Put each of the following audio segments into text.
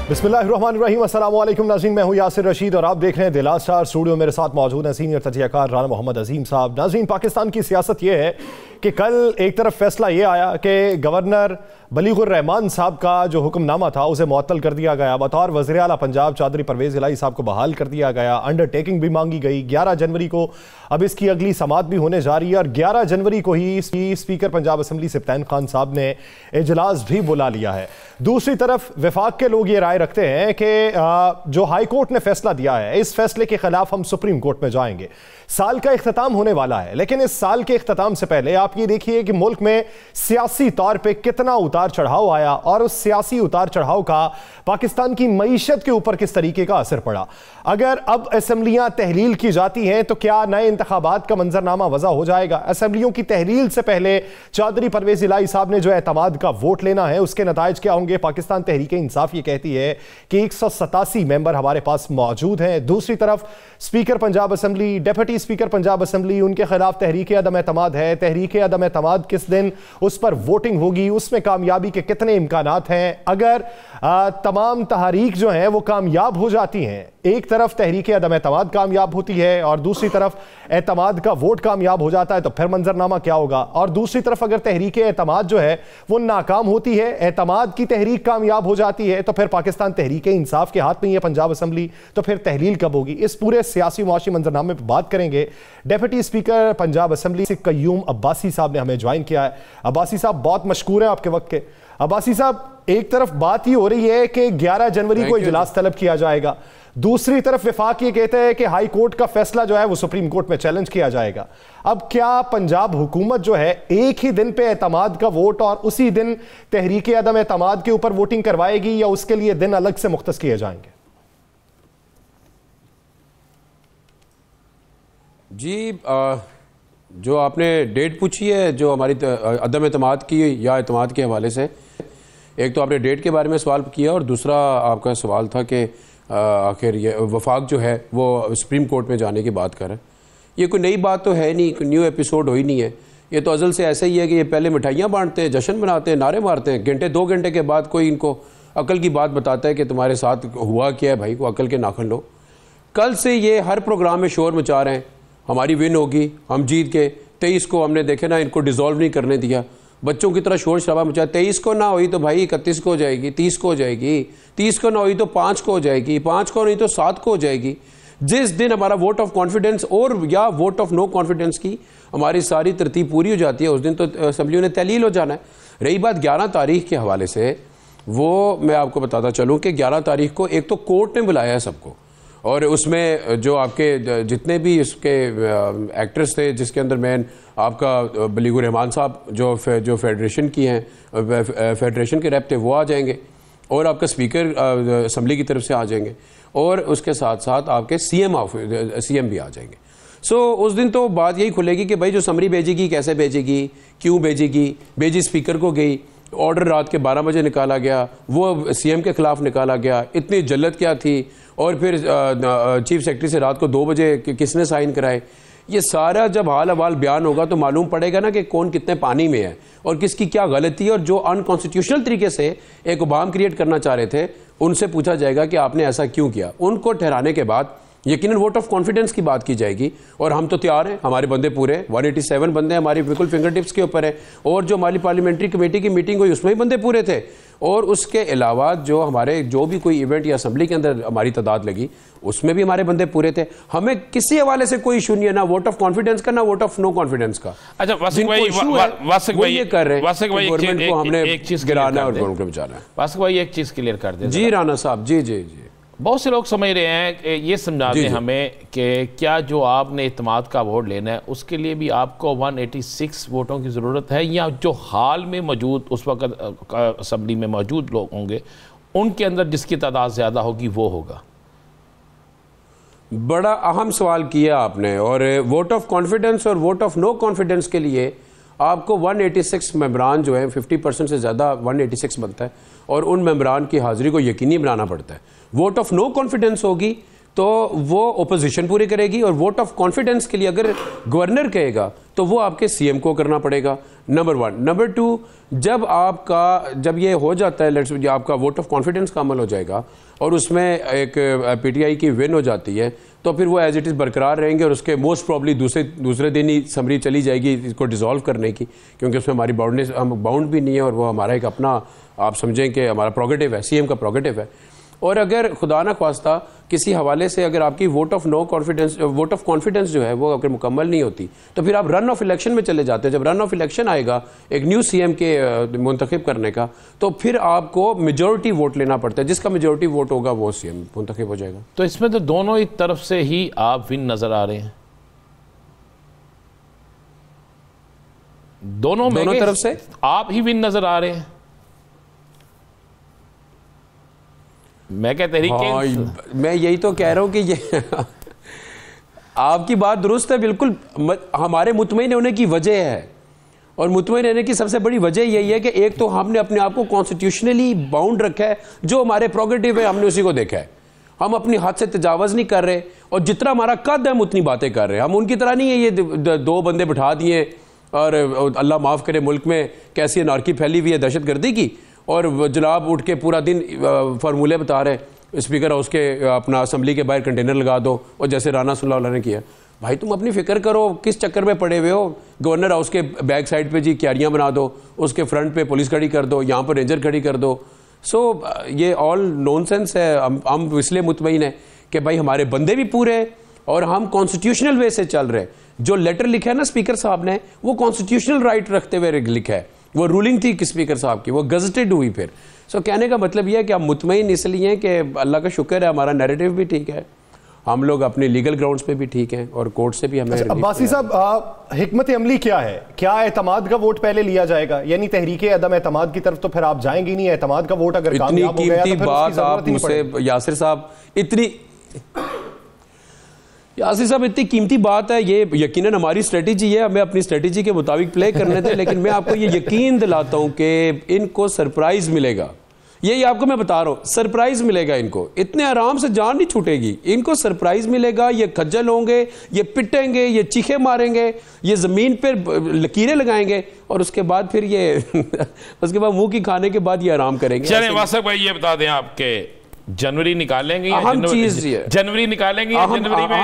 बिस्मिल्लाहिर्रहमानिर्रहीम, अस्सलाम वालेकुम नाज़रीन, मैं हूं यासिर रशीद और आप देख रहे हैं द लास्ट आवर। स्टूडियो मेरे साथ मौजूद हैं सीनियर तजज़ियाकार राना मोहम्मद अजीम साहब। नाज़रीन, पाकिस्तान की सियासत ये है कि कल एक तरफ फैसला ये आया कि गवर्नर बलीगुर रहमान साहब का जो हुक्मनामा था उसे मुअत्तल कर दिया गया। बतौर वज़ीर आला पंजाब चौधरी परवेज़ इलाही साहब को बहाल कर दिया गया। अंडरटेकिंग भी मांगी गई। 11 जनवरी को अब इसकी अगली समात भी होने जा रही है और 11 जनवरी को ही स्पीकर पंजाब असम्बली सिप्तान खान साहब ने इजलास भी बुला लिया है। दूसरी तरफ वफाक के लोग ये राय रखते हैं कि जो हाई कोर्ट ने फैसला दिया है, इस फैसले के खिलाफ हम सुप्रीम कोर्ट में जाएंगे। साल का इख्तिताम होने वाला है, लेकिन इस साल के इख्तिताम से पहले आप ये देखिए कि मुल्क में सियासी तौर पे कितना उतार चढ़ाव आया और उस सियासी उतार चढ़ाव का पाकिस्तान की मईशत के ऊपर किस तरीके का असर पड़ा। अगर अब असेंबलियां तहलील की जाती हैं तो क्या नए इंतखाबात का मंजरनामा वज़ा हो जाएगा? असेंबलियों की तहलील से पहले चौधरी परवेज़ इलाही साहब ने जो एतमाद का वोट लेना है, उसके नताइज क्या होंगे? पाकिस्तान तहरीक-ए-इंसाफ ये कहती है कि 187 मेंबर हमारे पास मौजूद हैं। दूसरी तरफ speaker Punjab assembly, deputy speaker Punjab assembly, उनके खिलाफ तहरीक अदम एतमाद है। तहरीक अदम एतमाद किस दिन उस पर वोटिंग होगी, उसमें कामयाबी के कितने इम्कानात हैं? अगर तमाम तहरीक जो हैं वो कामयाब हो जाती हैं, एक तरफ तहरीक अदम एतमाद कामयाब होती है और दूसरी तरफ एतमाद का वोट कामयाब हो जाता है, तो फिर मंजरनामा क्या होगा? और दूसरी तरफ अगर तहरीक एतमाद जो है वो नाकाम होती है, एतमाद की तहरीक कामयाब हो जाती है, तो फिर पाकिस्तान तहरीक इंसाफ के हाथ में है पंजाब असम्बली, तो फिर तहलील कब होगी? इस पूरे सियासी मुआशी मंजरनामे पर बात करेंगे। डेप्यूटी स्पीकर पंजाब असम्बली से कय्यूम अब्बासी साहब ने हमें ज्वाइन किया है। अब्बासी साहब बहुत मशकूर हैं आपके वक्त के। अब्बासी साहब, एक तरफ बात ही हो रही है कि 11 जनवरी को इजलास तलब किया जाएगा, दूसरी तरफ वफाक ये कहते हैं कि हाई कोर्ट का फैसला जो है वो सुप्रीम कोर्ट में चैलेंज किया जाएगा। अब क्या पंजाब हुकूमत जो है एक ही दिन पे एतमाद का वोट और उसी दिन तहरीक अदम एतमाद के ऊपर वोटिंग करवाएगी या उसके लिए दिन अलग से मुख्तस किए जाएंगे? जी, जो आपने डेट पूछी है, जो हमारी अदम एतमाद की या एतमाद के हवाले से, एक तो आपने डेट के बारे में सवाल किया और दूसरा आपका सवाल था कि आखिर ये वफाक जो है वो सुप्रीम कोर्ट में जाने की बात कर रहे हैं। ये कोई नई बात तो है नहीं, कोई न्यू एपिसोड हो ही नहीं है। ये तो अज़ल से ऐसे ही है कि ये पहले मिठाइयाँ बांटते हैं, जश्न मनाते हैं, नारे मारते हैं, घंटे 2 घंटे के बाद कोई इनको अकल की बात बताता है कि तुम्हारे साथ हुआ क्या है भाई, को अकल के नाखन लो। कल से ये हर प्रोग्राम में शोर मचा रहे हैं, हमारी विन होगी, हम जीत के 23 को हमने देखे ना, इनको डिज़ोल्व नहीं करने दिया, बच्चों की तरह शोर शराबा मचा। 23 को ना हुई तो भाई 31 को हो जाएगी, 30 को हो जाएगी, 30 को ना हुई तो 5 को हो जाएगी, 5 को नहीं तो 7 को हो जाएगी। जिस दिन हमारा वोट ऑफ कॉन्फिडेंस और या वोट ऑफ नो कॉन्फिडेंस की हमारी सारी तरतीब पूरी हो जाती है, उस दिन तो असेंबली ने तहलील हो जाना है। रही बात 11 तारीख के हवाले से, वो मैं आपको बताता चलूँ कि 11 तारीख को एक तो कोर्ट ने बुलाया है सबको, और उसमें जो आपके जितने भी इसके एक्टर्स थे, जिसके अंदर मैन आपका बलीगुर रहमान साहब जो फेडरेशन की हैं, फेडरेशन के रेप थे, वो आ जाएंगे, और आपका स्पीकर असम्बली की तरफ से आ जाएंगे, और उसके साथ साथ आपके सीएम भी आ जाएंगे। सो उस दिन तो बात यही खुलेगी कि भाई जो समरी भेजेगी कैसे भेजेगी, क्यों भेजेगी, भेजी स्पीकर को गई, ऑर्डर रात के 12 बजे निकाला गया, वो सीएम के खिलाफ निकाला गया, इतनी जल्लत क्या थी, और फिर चीफ सेक्रेटरी से रात को 2 बजे किसने साइन कराए। ये सारा जब हाल अहवाल बयान होगा तो मालूम पड़ेगा ना कि कौन कितने पानी में है और किसकी क्या गलती है, और जो अनकॉन्स्टिट्यूशनल तरीके से एक उबाम क्रिएट करना चाह रहे थे उनसे पूछा जाएगा कि आपने ऐसा क्यों किया। उनको ठहराने के बाद यकीनन वोट ऑफ कॉन्फिडेंस की बात की जाएगी, और हम तो तैयार हैं, हमारे बंदे पूरे 187 बंदे हमारी बिल्कुल फिंगर टिप्स के ऊपर है, और जो हमारी पार्लियामेंट्री कमेटी की मीटिंग हुई उसमें भी बंदे पूरे थे, और उसके अलावा जो हमारे जो भी कोई इवेंट या असम्बली के अंदर हमारी तादाद लगी उसमें भी हमारे बंदे पूरे थे। हमें किसी हवाले से कोई इशू नहीं है, ना वोट ऑफ कॉन्फिडेंस का, ना वोट ऑफ नो कॉन्फिडेंस का। अच्छा वासिक भाई, ये कर रहे हैं गवर्नमेंट को हमने एक चीज गिराना और गवर्नमेंट को बचाना है। वासिक भाई एक चीज क्लियर कर दें जी राना साहब। जी जी जी, बहुत से लोग समझ रहे हैं, ये समझा दें हमें कि क्या जो आपने इत्मीनान का वोट लेना है उसके लिए भी आपको 186 वोटों की ज़रूरत है, या जो हाल में मौजूद उस वक्त असम्बली में मौजूद लोग होंगे उनके अंदर जिसकी तादाद ज़्यादा होगी वो होगा? बड़ा अहम सवाल किया आपने, और वोट ऑफ कॉन्फिडेंस और वोट ऑफ नो कॉन्फिडेंस के लिए आपको 186 मेंबरान जो है 50% से ज़्यादा 186 बनता है, और उन मेंबरान की हाज़िरी को यकीनी बनाना पड़ता है। वोट ऑफ नो कॉन्फिडेंस होगी तो वो ओपोजिशन पूरी करेगी, और वोट ऑफ कॉन्फिडेंस के लिए अगर गवर्नर कहेगा तो वो आपके सीएम को करना पड़ेगा, नंबर 1। नंबर 2, जब ये हो जाता है, आपका वोट ऑफ कॉन्फिडेंस का अमल हो जाएगा और उसमें एक पीटीआई की विन हो जाती है, तो फिर वो एज इट इज़ बरकरार रहेंगे, और उसके मोस्ट प्रॉब्ली दूसरे दिन ही समरी चली जाएगी इसको डिसॉल्व करने की, क्योंकि उसमें हमारी बाउंड भी नहीं है, और वो हमारा एक अपना, आप समझें कि हमारा प्रोगेटिव है, सीएम का प्रोगेटिव है। और अगर खुदा ना ख्वास्ता किसी हवाले से अगर आपकी वोट ऑफ कॉन्फिडेंस जो है वो अगर मुकम्मल नहीं होती, तो फिर आप रन ऑफ इलेक्शन में चले जाते हैं। जब रन ऑफ इलेक्शन आएगा एक न्यू सीएम के मुंतखब करने का, तो फिर आपको मेजॉरिटी वोट लेना पड़ता है, जिसका मेजॉरिटी वोट होगा वो सीएम मुंतखब हो जाएगा। तो इसमें तो दोनों ही तरफ से ही आप विन नजर आ रहे हैं, दोनों तरफ से आप ही विन नजर आ रहे हैं। मैं क्या तरीके मैं यही तो कह रहा हूं कि ये आपकी बात दुरुस्त है बिल्कुल। हमारे मुतमईन होने की वजह है, और मुतमईन रहने की सबसे बड़ी वजह यही है कि एक तो हमने अपने आप को कॉन्स्टिट्यूशनली बाउंड रखा है, जो हमारे प्रोगेटिव है हमने उसी को देखा है, हम अपनी हद से तजावज़ नहीं कर रहे, और जितना हमारा कद है हम उतनी बातें कर रहे हैं। हम उनकी तरह नहीं है ये 2 बंदे बिठा दिए और अल्लाह माफ़ करे मुल्क में कैसी अनारकी फैली हुई है दहशतगर्दी की, और जनाब उठ के पूरा दिन फार्मूले बता रहे स्पीकर हाउस के अपना असम्बली के बाहर कंटेनर लगा दो, और जैसे राना सल्लल्लाहु अलैहि ने किया। भाई तुम अपनी फ़िक्र करो, किस चक्कर में पड़े हुए हो? गवर्नर हाउस के बैक साइड पे जी क्यारियाँ बना दो, उसके फ्रंट पे पुलिस खड़ी कर दो, यहाँ पर रेंजर खड़ी कर दो। सो ये ऑल नॉनसेंस है। हम इसलिए मुतमईन है कि भाई हमारे बंदे भी पूरे हैं और हम कॉन्स्टिट्यूशनल वे से चल रहे हैं। जो लेटर लिखा है ना स्पीकर साहब ने, वो कॉन्स्टिट्यूशनल राइट रखते हुए लिखा है, वो रूलिंग थी कि स्पीकर साहब की, वो गजटेड हुई फिर। सो कहने का मतलब यह है कि हम मुतमईन इसलिए हैं कि अल्लाह का शुक्र है हमारा नैरेटिव भी ठीक है, हम लोग अपने लीगल ग्राउंड्स पे भी ठीक हैं, और कोर्ट से भी हमें। अब्बासी साहब, हिकमत अमली क्या है? क्या एतमाद का वोट पहले लिया जाएगा, यानी तहरीके अदम एतमाद की तरफ तो फिर आप जाएंगे नहीं? एतमाद का वोट अगर कामयाब हो गया तो फिर उसकी जरूरत ही नहीं पड़ेगी। यासिर साहब इतनी कीमती बात है, ये यकीनन हमारी स्ट्रेटेजी है, हमें अपनी स्ट्रेटेजी के मुताबिक प्ले करने थे, लेकिन मैं आपको ये यकीन दिलाता हूं कि इनको सरप्राइज मिलेगा। यही आपको मैं बता रहा हूं, सरप्राइज मिलेगा इनको, इतने आराम से जान नहीं छूटेगी, इनको सरप्राइज मिलेगा। ये खज्जल होंगे, ये पिटेंगे, ये चीखे मारेंगे, ये जमीन पर लकीरें लगाएंगे, और उसके बाद फिर ये उसके बाद मुंह की खाने के बाद ये आराम करेंगे। चलें वासक भाई, ये बता दें आपके जनवरी निकालेंगे या जनवरी निकालेंगे या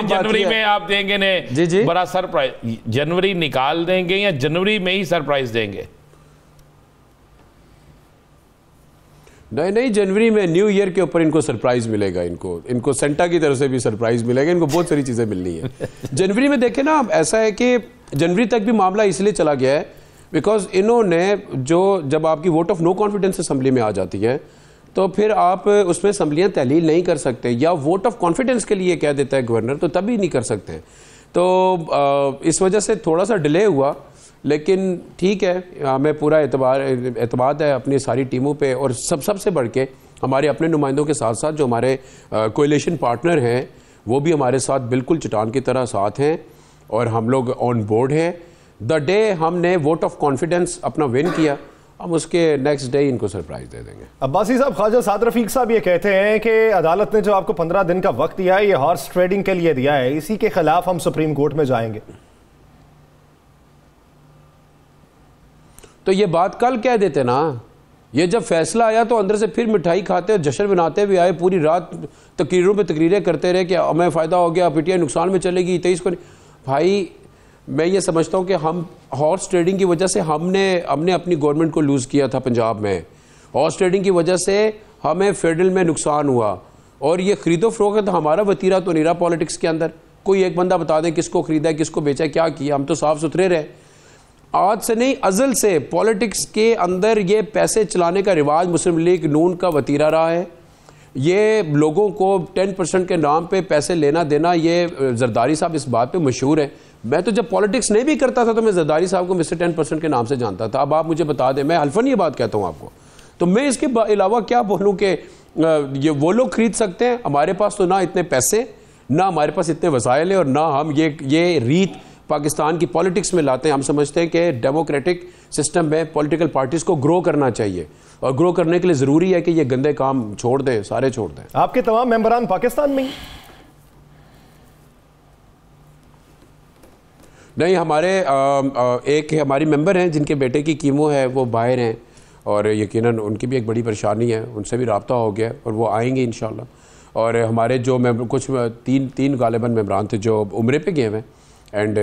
जनवरी में आप देंगे ने बड़ा सरप्राइज? जनवरी निकाल देंगे या जनवरी में ही सरप्राइज देंगे? नहीं, जनवरी में न्यू ईयर के ऊपर इनको सरप्राइज मिलेगा। इनको सेंटा की तरफ से भी सरप्राइज मिलेगा, इनको बहुत सारी चीजें मिलनी है जनवरी में। देखें ना, ऐसा है कि जनवरी तक भी मामला इसलिए चला गया है बिकॉज इन्होंने जब आपकी vote of no confidence assembly में आ जाती है, तो फिर आप उसमें असम्बलियाँ तहलील नहीं कर सकते, या वोट ऑफ कॉन्फिडेंस के लिए कह देता है गवर्नर, तो तभी नहीं कर सकते। तो इस वजह से थोड़ा सा डिले हुआ, लेकिन ठीक है, हमें पूरा एतमाद है अपनी सारी टीमों पे, और सबसे बढ़ के हमारे अपने नुमाइंदों के साथ साथ जो हमारे कोएलिशन पार्टनर हैं वो भी हमारे साथ बिल्कुल चट्टान की तरह साथ हैं, और हम लोग ऑन बोर्ड हैं। द डे हमने वोट ऑफ कॉन्फिडेंस अपना विन किया, हम उसके नेक्स्ट डे इनको सरप्राइज दे देंगे। अब्बासी साहब, ख्वाजा साद रफीक साहब ये कहते हैं कि अदालत ने जो आपको 15 दिन का वक्त दिया है, ये हॉर्स ट्रेडिंग के लिए दिया है, इसी के खिलाफ हम सुप्रीम कोर्ट में जाएंगे। तो ये बात कल कह देते ना, ये जब फैसला आया तो अंदर से फिर मिठाई खाते और जश्न मनाते हुए आए, पूरी रात तकरीरों पे तकरीरें करते रहे कि हमें फ़ायदा हो गया, पीटीआई नुकसान में चलेगी 23 को। भाई मैं ये समझता हूँ कि हम हॉर्स ट्रेडिंग की वजह से हमने अपनी गवर्नमेंट को लूज़ किया था पंजाब में। हॉर्स ट्रेडिंग की वजह से हमें फेडरल में नुकसान हुआ, और ये खरीदो फरोख्त हमारा वतीरा तो नहीं रहा पॉलिटिक्स के अंदर। कोई एक बंदा बता दे किसको खरीदा है, किसको बेचा, क्या किया, हम तो साफ सुथरे रहे। आज से नहीं, अज़ल से पॉलिटिक्स के अंदर ये पैसे चलाने का रिवाज मुस्लिम लीग नून का वतीरा रहा है। ये लोगों को 10% के नाम पे पैसे लेना देना, ये जरदारी साहब इस बात पे मशहूर है। मैं तो जब पॉलिटिक्स नहीं भी करता था तो मैं जरदारी साहब को मिस्टर 10% के नाम से जानता था। अब आप मुझे बता दें, मैं हल्फन ये बात कहता हूँ आपको, तो मैं इसके अलावा क्या बोलूँ कि ये वो लोग खरीद सकते हैं, हमारे पास तो ना इतने पैसे, ना हमारे पास इतने वसाइल है, और ना हम ये रीत पाकिस्तान की पॉलिटिक्स में लाते हैं। हम समझते हैं कि डेमोक्रेटिक सिस्टम में पॉलिटिकल पार्टीज को ग्रो करना चाहिए, और ग्रो करने के लिए ज़रूरी है कि ये गंदे काम छोड़ दें, सारे छोड़ दें। आपके तमाम मेंबरान पाकिस्तान में? नहीं, हमारे एक हमारी मेंबर हैं जिनके बेटे की कीमो है, वो बाहर हैं और यकीनन उनकी भी एक बड़ी परेशानी है, उनसे भी रब्ता हो गया और वो आएंगे इंशाल्लाह। और हमारे जो कुछ तीन गालिबन मेंबरान थे जो उम्रे पे गए हैं एंड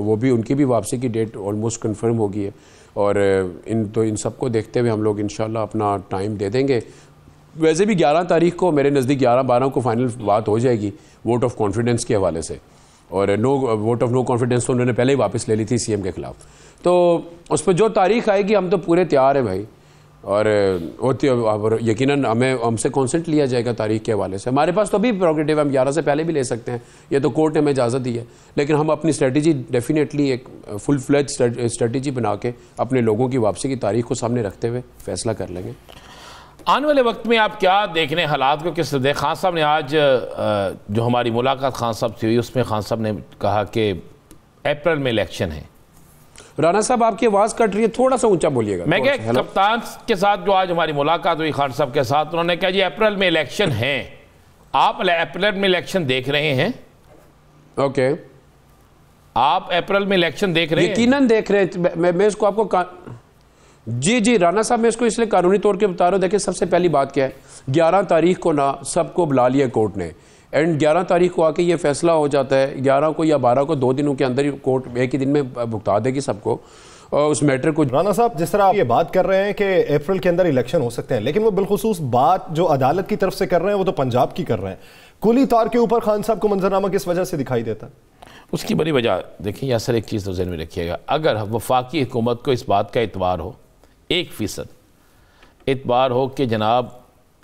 वो भी उनकी भी वापसी की डेट ऑलमोस्ट कंफर्म हो गई है और इन सबको देखते हुए हम लोग इंशाल्लाह अपना टाइम दे देंगे। वैसे भी 11 तारीख को मेरे नज़दीक 11-12 को फाइनल बात हो जाएगी वोट ऑफ कॉन्फिडेंस के हवाले से, और वोट ऑफ नो कॉन्फिडेंस तो उन्होंने पहले ही वापस ले ली थी सीएम के खिलाफ। तो उस पर जो तारीख आएगी हम तो पूरे तैयार हैं भाई, और यकीनन हमसे कॉन्सेंट लिया जाएगा तारीख के हवाले से। हमारे पास तो अभी प्रोग्रेटिव, हम 11 से पहले भी ले सकते हैं, ये तो कोर्ट ने हमें इजाज़त दी है, लेकिन हम अपनी स्ट्रेटजी डेफिनेटली एक फुल फ्लेज स्ट्रेटजी बना के अपने लोगों की वापसी की तारीख को सामने रखते हुए फैसला कर लेंगे। आने वाले वक्त में आप क्या देख रहे हैं हालात को, किस तरह? खान साहब ने आज जो हमारी मुलाकात खान साहब से हुई उसमें खान साहब ने कहा कि अप्रैल में इलेक्शन है। राना साहब आपकी आवाज़ कट रही है, थोड़ा सा ऊंचा बोलिएगा। मैं क्या, कप्तान के साथ जो आज हमारी मुलाकात हुई खान साहब के साथ, उन्होंने कहा जी अप्रैल में इलेक्शन है, आप अप्रैल में इलेक्शन देख रहे हैं? ओके, आप अप्रैल में इलेक्शन देख रहे हैं? यकीनन देख रहे हैं। मैं इसको आपको जी राना साहब, मैं इसको इसलिए कानूनी तौर पे बता रहा हूँ। देखिए, सबसे पहली बात क्या है, 11 तारीख को ना सबको बुला लिया कोर्ट ने, एंड 11 तारीख को आके ये फैसला हो जाता है। 11 को या 12 को, 2 दिनों के अंदर ही कोर्ट एक ही दिन में भुगता देगी सबको उस मैटर को। राना साहब, जिस तरह आप ये बात कर रहे हैं कि अप्रैल के अंदर इलेक्शन हो सकते हैं, लेकिन वो बिलखुसूस बात जो अदालत की तरफ से कर रहे हैं वो तो पंजाब की कर रहे हैं। कुली तौर के ऊपर खान साहब को मंजरनामा किस वजह से दिखाई देता है? उसकी बड़ी वजह देखिए यासर, एक चीज़ तो ज़हन में रखिएगा, अगर वफाकी हुकूमत को इस बात का इतबार हो, 1% इतबार हो कि जनाब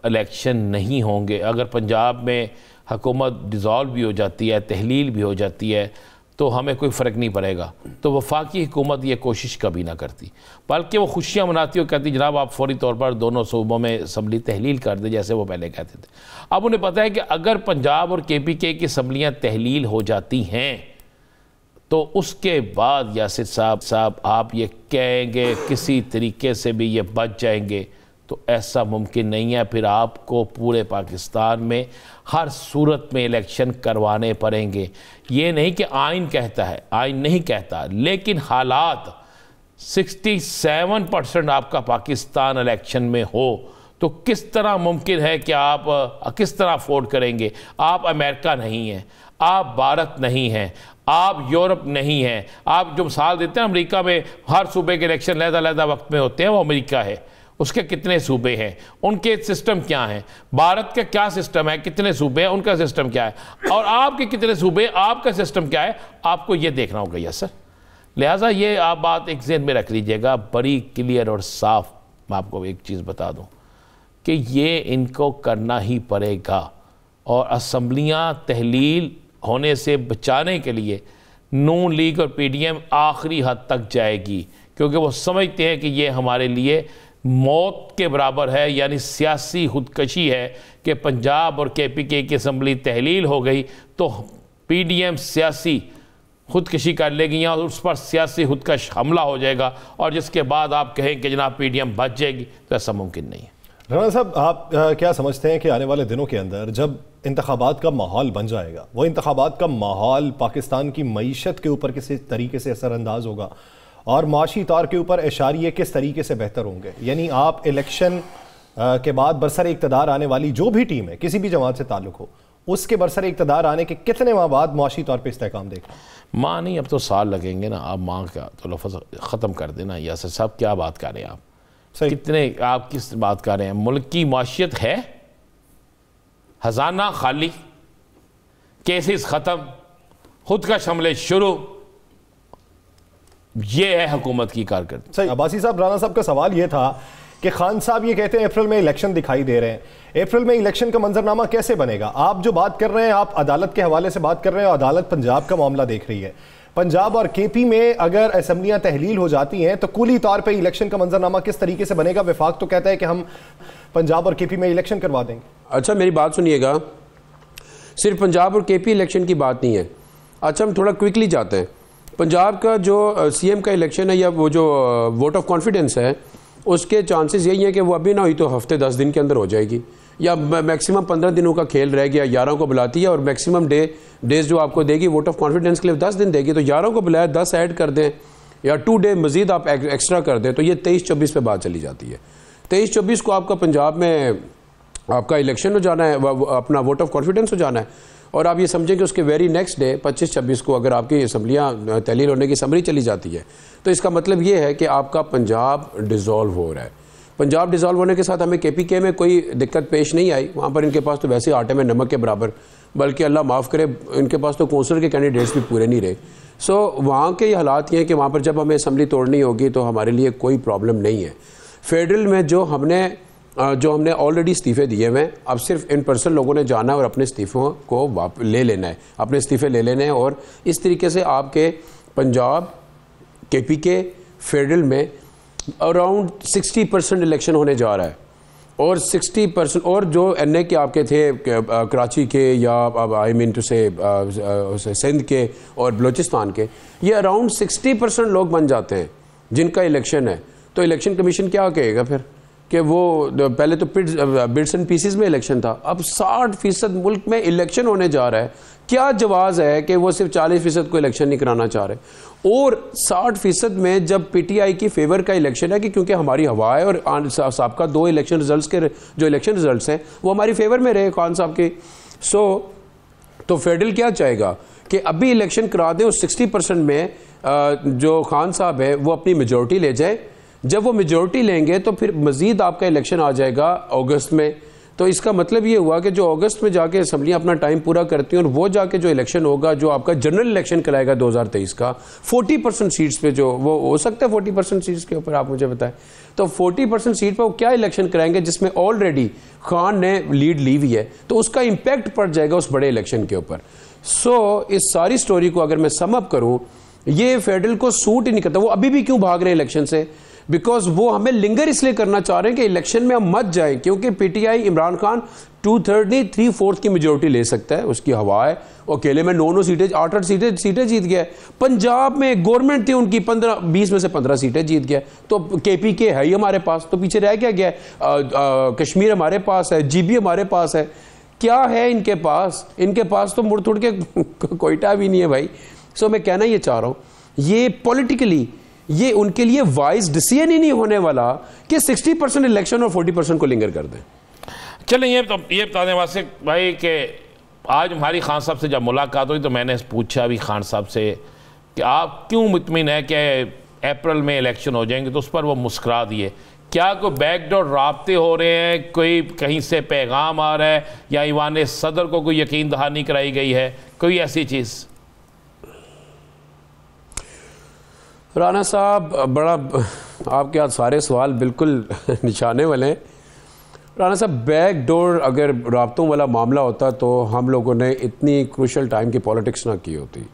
इलेक्शन नहीं होंगे, अगर पंजाब में हुकूमत डिज़ोल्व भी हो जाती है, तहलील भी हो जाती है, तो हमें कोई फ़र्क नहीं पड़ेगा, तो वफाकी हुकूमत ये कोशिश कभी ना करती, बल्कि वो खुशियाँ मनाती और कहती जनाब आप फौरी तौर पर दोनों सूबों में असम्बली तहलील कर दे, जैसे वो पहले कहते थे। अब उन्हें पता है कि अगर पंजाब और KPK की असम्बलियाँ तहलील हो जाती हैं तो उसके बाद यासिर साहब आप ये कहेंगे किसी तरीके से भी ये बच जाएंगे, तो ऐसा मुमकिन नहीं है। फिर आपको पूरे पाकिस्तान में हर सूरत में इलेक्शन करवाने पड़ेंगे। ये नहीं कि आइन कहता है, आइन नहीं कहता, लेकिन हालात 67% आपका पाकिस्तान इलेक्शन में हो तो किस तरह मुमकिन है कि आप किस तरह अफोर्ड करेंगे? आप अमेरिका नहीं हैं, आप भारत नहीं हैं, आप यूरोप नहीं हैं। आप जो मिसाल देते हैं अमेरिका में हर सूबे के इलेक्शन लहदा वक्त में होते हैं, वो अमेरिका है, उसके कितने सूबे हैं, उनके सिस्टम क्या हैं? भारत का क्या सिस्टम है, कितने सूबे हैं, उनका सिस्टम क्या है, और आपके कितने सूबे, आपका सिस्टम क्या है, आपको ये देखना होगा। यस सर, लिहाजा ये आप बात एक ज़हन में रख लीजिएगा, बड़ी क्लियर और साफ। मैं आपको एक चीज़ बता दूँ कि ये इनको करना ही पड़ेगा, और असम्बलियाँ तहलील होने से बचाने के लिए नून लीग और PDM आखिरी हद तक जाएगी, क्योंकि वो समझते हैं कि ये हमारे लिए मौत के बराबर है, यानी सियासी खुदकशी है कि पंजाब और KPK की असम्बली तहलील हो गई तो PDM सियासी खुदकशी कर लेगी और उस पर सियासी खुदकश हमला हो जाएगा, और जिसके बाद आप कहें कि जनाब PDM बच जाएगी, तो ऐसा मुमकिन नहीं है। राना साहब, आप क्या समझते हैं कि आने वाले दिनों के अंदर जब इंतखाबात का माहौल बन जाएगा, वो इंतखाबात का माहौल पाकिस्तान की मईशत के ऊपर किसी तरीके से असरअंदाज होगा और माशी तौर के ऊपर इशारिये किस तरीके से बेहतर होंगे? यानी आप इलेक्शन के बाद बरसर इक़्तिदार आने वाली जो भी टीम है, किसी भी जमात से ताल्लुक़ हो, उसके बरसर इक़्तिदार आने के कितने माह बाद माशी तौर पर इस्तेहकाम देखें? माँ नहीं, अब तो साल लगेंगे ना। आप माँ का तो लफ्ज़ ख़त्म कर देना। यासर साहब, क्या बात कर रहे हैं आप? कितने, आप किस बात कर रहे हैं? मुल्क की माशियत है, खजाना खाली, केसेस ख़त्म, खुद का हमले शुरू, ये है हुकूमत की कारकर्दगी। सही। अब्बासी साहब, राना साहब का सवाल ये था कि खान साहब ये कहते हैं अप्रैल में इलेक्शन दिखाई दे रहे हैं, अप्रैल में इलेक्शन का मंजरनामा कैसे बनेगा? आप जो बात कर रहे हैं, आप अदालत के हवाले से बात कर रहे हैं, अदालत पंजाब का मामला देख रही है। पंजाब और KP में अगर असम्बलियां तहलील हो जाती हैं तो कुली तौर पे इलेक्शन का मंजरनामा किस तरीके से बनेगा? वफाक तो कहता है कि हम पंजाब और KP में इलेक्शन करवा देंगे। अच्छा, मेरी बात सुनिएगा, सिर्फ पंजाब और KP इलेक्शन की बात नहीं है। अच्छा, हम थोड़ा क्विकली जाते हैं। पंजाब का जो CM का इलेक्शन है, या वो जो वोट ऑफ कॉन्फिडेंस है, उसके चांसेस यही हैं कि वो अभी ना हुई तो हफ्ते 10 दिन के अंदर हो जाएगी, या मैक्सिमम 15 दिनों का खेल रह गया, 11 को बुलाती है और मैक्सिमम डेज जो आपको देगी वोट ऑफ कॉन्फिडेंस के लिए 10 दिन देगी, तो 11 को बुलाया 10 ऐड कर दें या 2 डे मजीद आप एक्स्ट्रा कर दें, तो ये 23-24 पे बात चली जाती है। 23-24 को आपका पंजाब में आपका इलेक्शन हो जाना है, अपना वोट ऑफ कॉन्फिडेंस हो जाना है, और आप ये समझें कि उसके वेरी नेक्स्ट डे 25-26 को अगर आपकी असम्बलियाँ तहलील होने की समरी चली जाती है, तो इसका मतलब ये है कि आपका पंजाब डिज़ोल्व हो रहा है। पंजाब डिज़ोल्व होने के साथ हमें KPK में कोई दिक्कत पेश नहीं आई, वहाँ पर इनके पास तो वैसे आटे में नमक के बराबर, बल्कि अल्लाह माफ़ करे इनके पास तो कौंसलर के कैंडिडेट्स भी पूरे नहीं रहे। सो वहाँ के ये हालात ये हैं कि वहाँ पर जब हमें असम्बली तोड़नी होगी तो हमारे लिए कोई प्रॉब्लम नहीं है। फेडरल में जो हमने ऑलरेडी इस्तीफ़े दिए हुए हैं, अब सिर्फ इन पर्सन लोगों ने जाना और अपने इस्तीफ़ों को ले लेना है, अपने इस्तीफ़े ले लेने हैं, और इस तरीके से आपके पंजाब KPK फेडरल में अराउंड 60% इलेक्शन होने जा रहा है, और 60% और जो NA के आपके थे कराची के या आई मीन टू से सिंध के और बलूचिस्तान के, ये अराउंड 60% लोग बन जाते हैं जिनका इलेक्शन है। तो इलेक्शन कमीशन क्या कहेगा फिर कि वो पहले तो बिट्स एंड पीसेस में इलेक्शन था, अब 60% मुल्क में इलेक्शन होने जा रहा है। क्या जवाब है कि वो सिर्फ 40% को इलेक्शन नहीं कराना चाह रहे, और 60% में जब PTI की फेवर का इलेक्शन है कि क्योंकि हमारी हवा है और साहब 2 इलेक्शन रिजल्ट्स के जो इलेक्शन रिजल्ट्स हैं वो हमारी फेवर में रहे खान साहब के। तो फेडरल क्या चाहेगा कि अभी इलेक्शन करा दें, उस 60% में जो खान साहब है वो अपनी मेजोरिटी ले जाए, जब वो मेजोरिटी लेंगे तो फिर मजीद आपका इलेक्शन आ जाएगा अगस्त में। तो इसका मतलब ये हुआ कि जो अगस्त में जाके असम्बलियाँ अपना टाइम पूरा करती हैं और वो जाके जो इलेक्शन होगा, जो आपका जनरल इलेक्शन कराएगा 2023 का, 40% सीट्स पे जो वो हो सकता है 40% सीट्स के ऊपर आप मुझे बताएं, तो 40% सीट पर वो क्या इलेक्शन कराएंगे जिसमें ऑलरेडी खान ने लीड ली हुई है, तो उसका इम्पैक्ट पड़ जाएगा उस बड़े इलेक्शन के ऊपर। सो इस सारी स्टोरी को अगर मैं सम अप करूँ, ये फेडरल को सूट ही नहीं करता। वो अभी भी क्यों भाग रहे हैं इलेक्शन से? बिकॉज वो हमें लिंगर इसलिए करना चाह रहे हैं कि इलेक्शन में हम मत जाएं, क्योंकि PTI इमरान खान 2/3 नहीं 3/4 की मेजोरिटी ले सकता है, उसकी हवा है, अकेले में 9 सीटें 8 सीटें जीत गया। पंजाब में गवर्नमेंट थी उनकी 20 में से 15 सीटें जीत गया, तो KPK है ही हमारे पास, तो पीछे रह क्या गया? कश्मीर हमारे पास है, GB हमारे पास है, क्या है इनके पास? इनके पास तो मुड़ तुड़ के कोयटा भी नहीं है भाई। सो मैं कहना ये चाह रहा हूँ, ये पॉलिटिकली ये उनके लिए वाइज डिसीजन ही नहीं होने वाला कि 60% इलेक्शन और 40% को लिंगर कर दें। चलें, ये बताने वास्ते भाई कि आज हमारी खान साहब से जब मुलाकात हुई तो मैंने पूछा भी खान साहब से कि आप क्यों मुतमिन है कि अप्रैल में इलेक्शन हो जाएंगे, तो उस पर वो मुस्कुरा दिए। क्या कोई बैकडोर राब्ते हो रहे हैं, कोई कहीं से पैगाम आ रहा है, या ईवान सदर को कोई यकीन दहानी कराई गई है, कोई ऐसी चीज़? राना साहब, बड़ा आपके आज सारे सवाल बिल्कुल निशाने वाले हैं। राना साहब, बैक डोर अगर राब्तों वाला मामला होता तो हम लोगों ने इतनी क्रूशल टाइम की पॉलिटिक्स ना की होती,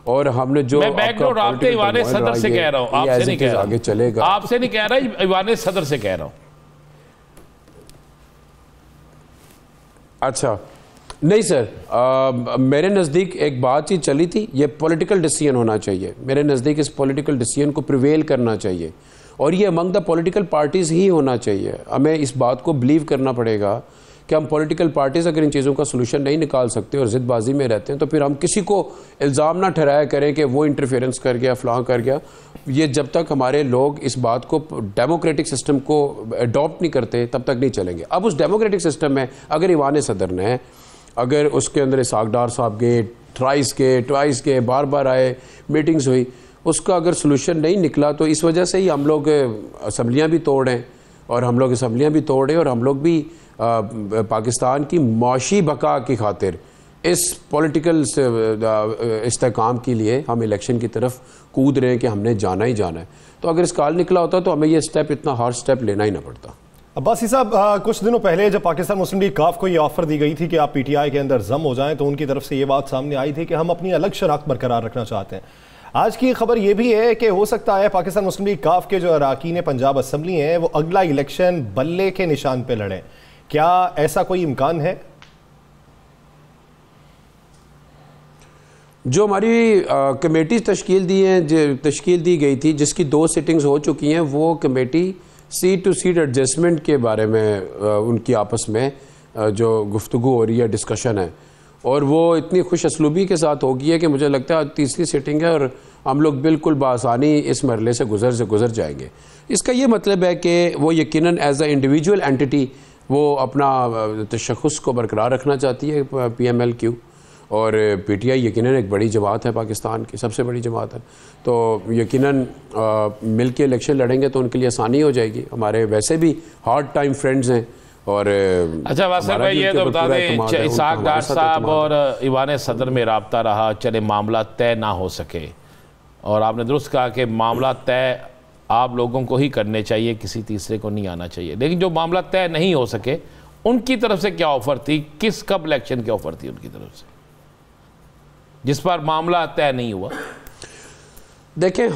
और हमने जो मैं बैक डोर राब्ते ईवान सदर से कह रहा हूँ, आपसे नहीं कह रहा, आगे चलेगा, आपसे नहीं कह रहा, ईवान सदर से कह रहा हूँ। अच्छा, नहीं सर, मेरे नज़दीक एक बातचीत चली थी, ये पॉलिटिकल डिसीजन होना चाहिए। मेरे नज़दीक इस पॉलिटिकल डिसीजन को प्रिवेल करना चाहिए, और ये अमंग द पॉलिटिकल पार्टीज़ ही होना चाहिए। हमें इस बात को बिलीव करना पड़ेगा कि हम पॉलिटिकल पार्टीज़ अगर इन चीज़ों का सलूशन नहीं निकाल सकते और ज़िदबाजी में रहते हैं, तो फिर हम किसी को इल्ज़ाम ना ठहराया करें कि वो इंटरफेरेंस कर गया, फलां कर गया। ये जब तक हमारे लोग इस बात को, डेमोक्रेटिक सिस्टम को अडॉप्ट नहीं करते, तब तक नहीं चलेंगे। अब उस डेमोक्रेटिक सिस्टम में अगर ईवान सदर ने, अगर उसके अंदर इसाक डार साहब गए, ट्वाइस के बार बार आए, मीटिंग्स हुई, उसका अगर सलूशन नहीं निकला, तो इस वजह से ही हम लोग असम्बलियाँ भी तोड़ें, और हम लोग असम्बलियाँ भी तोड़ें, और हम लोग भी पाकिस्तान की माशी बका की खातिर इस पॉलिटिकल इस्तेकाम के लिए हम इलेक्शन की तरफ कूद रहे हैं कि हमने जाना ही जाना है। तो अगर इस काल निकला होता तो हमें ये स्टेप, इतना हार्ड स्टेप लेना ही ना पड़ता। अब्बासी साहब, कुछ दिनों पहले जब पाकिस्तान मुस्लिम लीग काफ को ये ऑफर दी गई थी कि आप PTI के अंदर जम हो जाएं, तो उनकी तरफ से ये बात सामने आई थी कि हम अपनी अलग शराकत बरकरार रखना चाहते हैं। आज की खबर ये भी है कि हो सकता है पाकिस्तान मुस्लिम लीग काफ के जो अरकान पंजाब असम्बली हैं वो अगला इलेक्शन बल्ले के निशान पे लड़ें। क्या ऐसा कोई इम्कान है? जो हमारी कमेटी तश्कील दी गई थी, जिसकी 2 सिटिंग्स हो चुकी हैं, वो committee seat to seat adjustment के बारे में उनकी आपस में जो गुफ्तगू हो रही है, डिस्कशन है, और वो इतनी खुश असलूबी के साथ होगी है कि मुझे लगता है तीसरी सिटिंग है और हम लोग बिल्कुल बासानी इस मरले से गुजर जाएंगे। इसका ये मतलब है कि वो यकीनन एज अ इंडिविजुअल एंटिटी वो अपना तशख़्ख़ुस को बरकरार रखना चाहती है PMLQ, और PTI यकीनन एक बड़ी जमात है, पाकिस्तान की सबसे बड़ी जमात है, तो यकीनन मिल के इलेक्शन लड़ेंगे तो उनके लिए आसानी हो जाएगी। हमारे वैसे भी हार्ड टाइम फ्रेंड्स हैं। और अच्छा वासिफ भाई, ये तो बता दें, इसाक डार साहब और ईवान सदर में रब्ता रहा, चले मामला तय ना हो सके, और आपने दुरुस्त कहा कि मामला तय आप लोगों को ही करने चाहिए, किसी तीसरे को नहीं आना चाहिए, लेकिन जो मामला तय नहीं हो सके उनकी तरफ से क्या ऑफर थी, कब इलेक्शन की ऑफर थी उनकी तरफ से जिस पर मामला तय नहीं हुआ? देखें,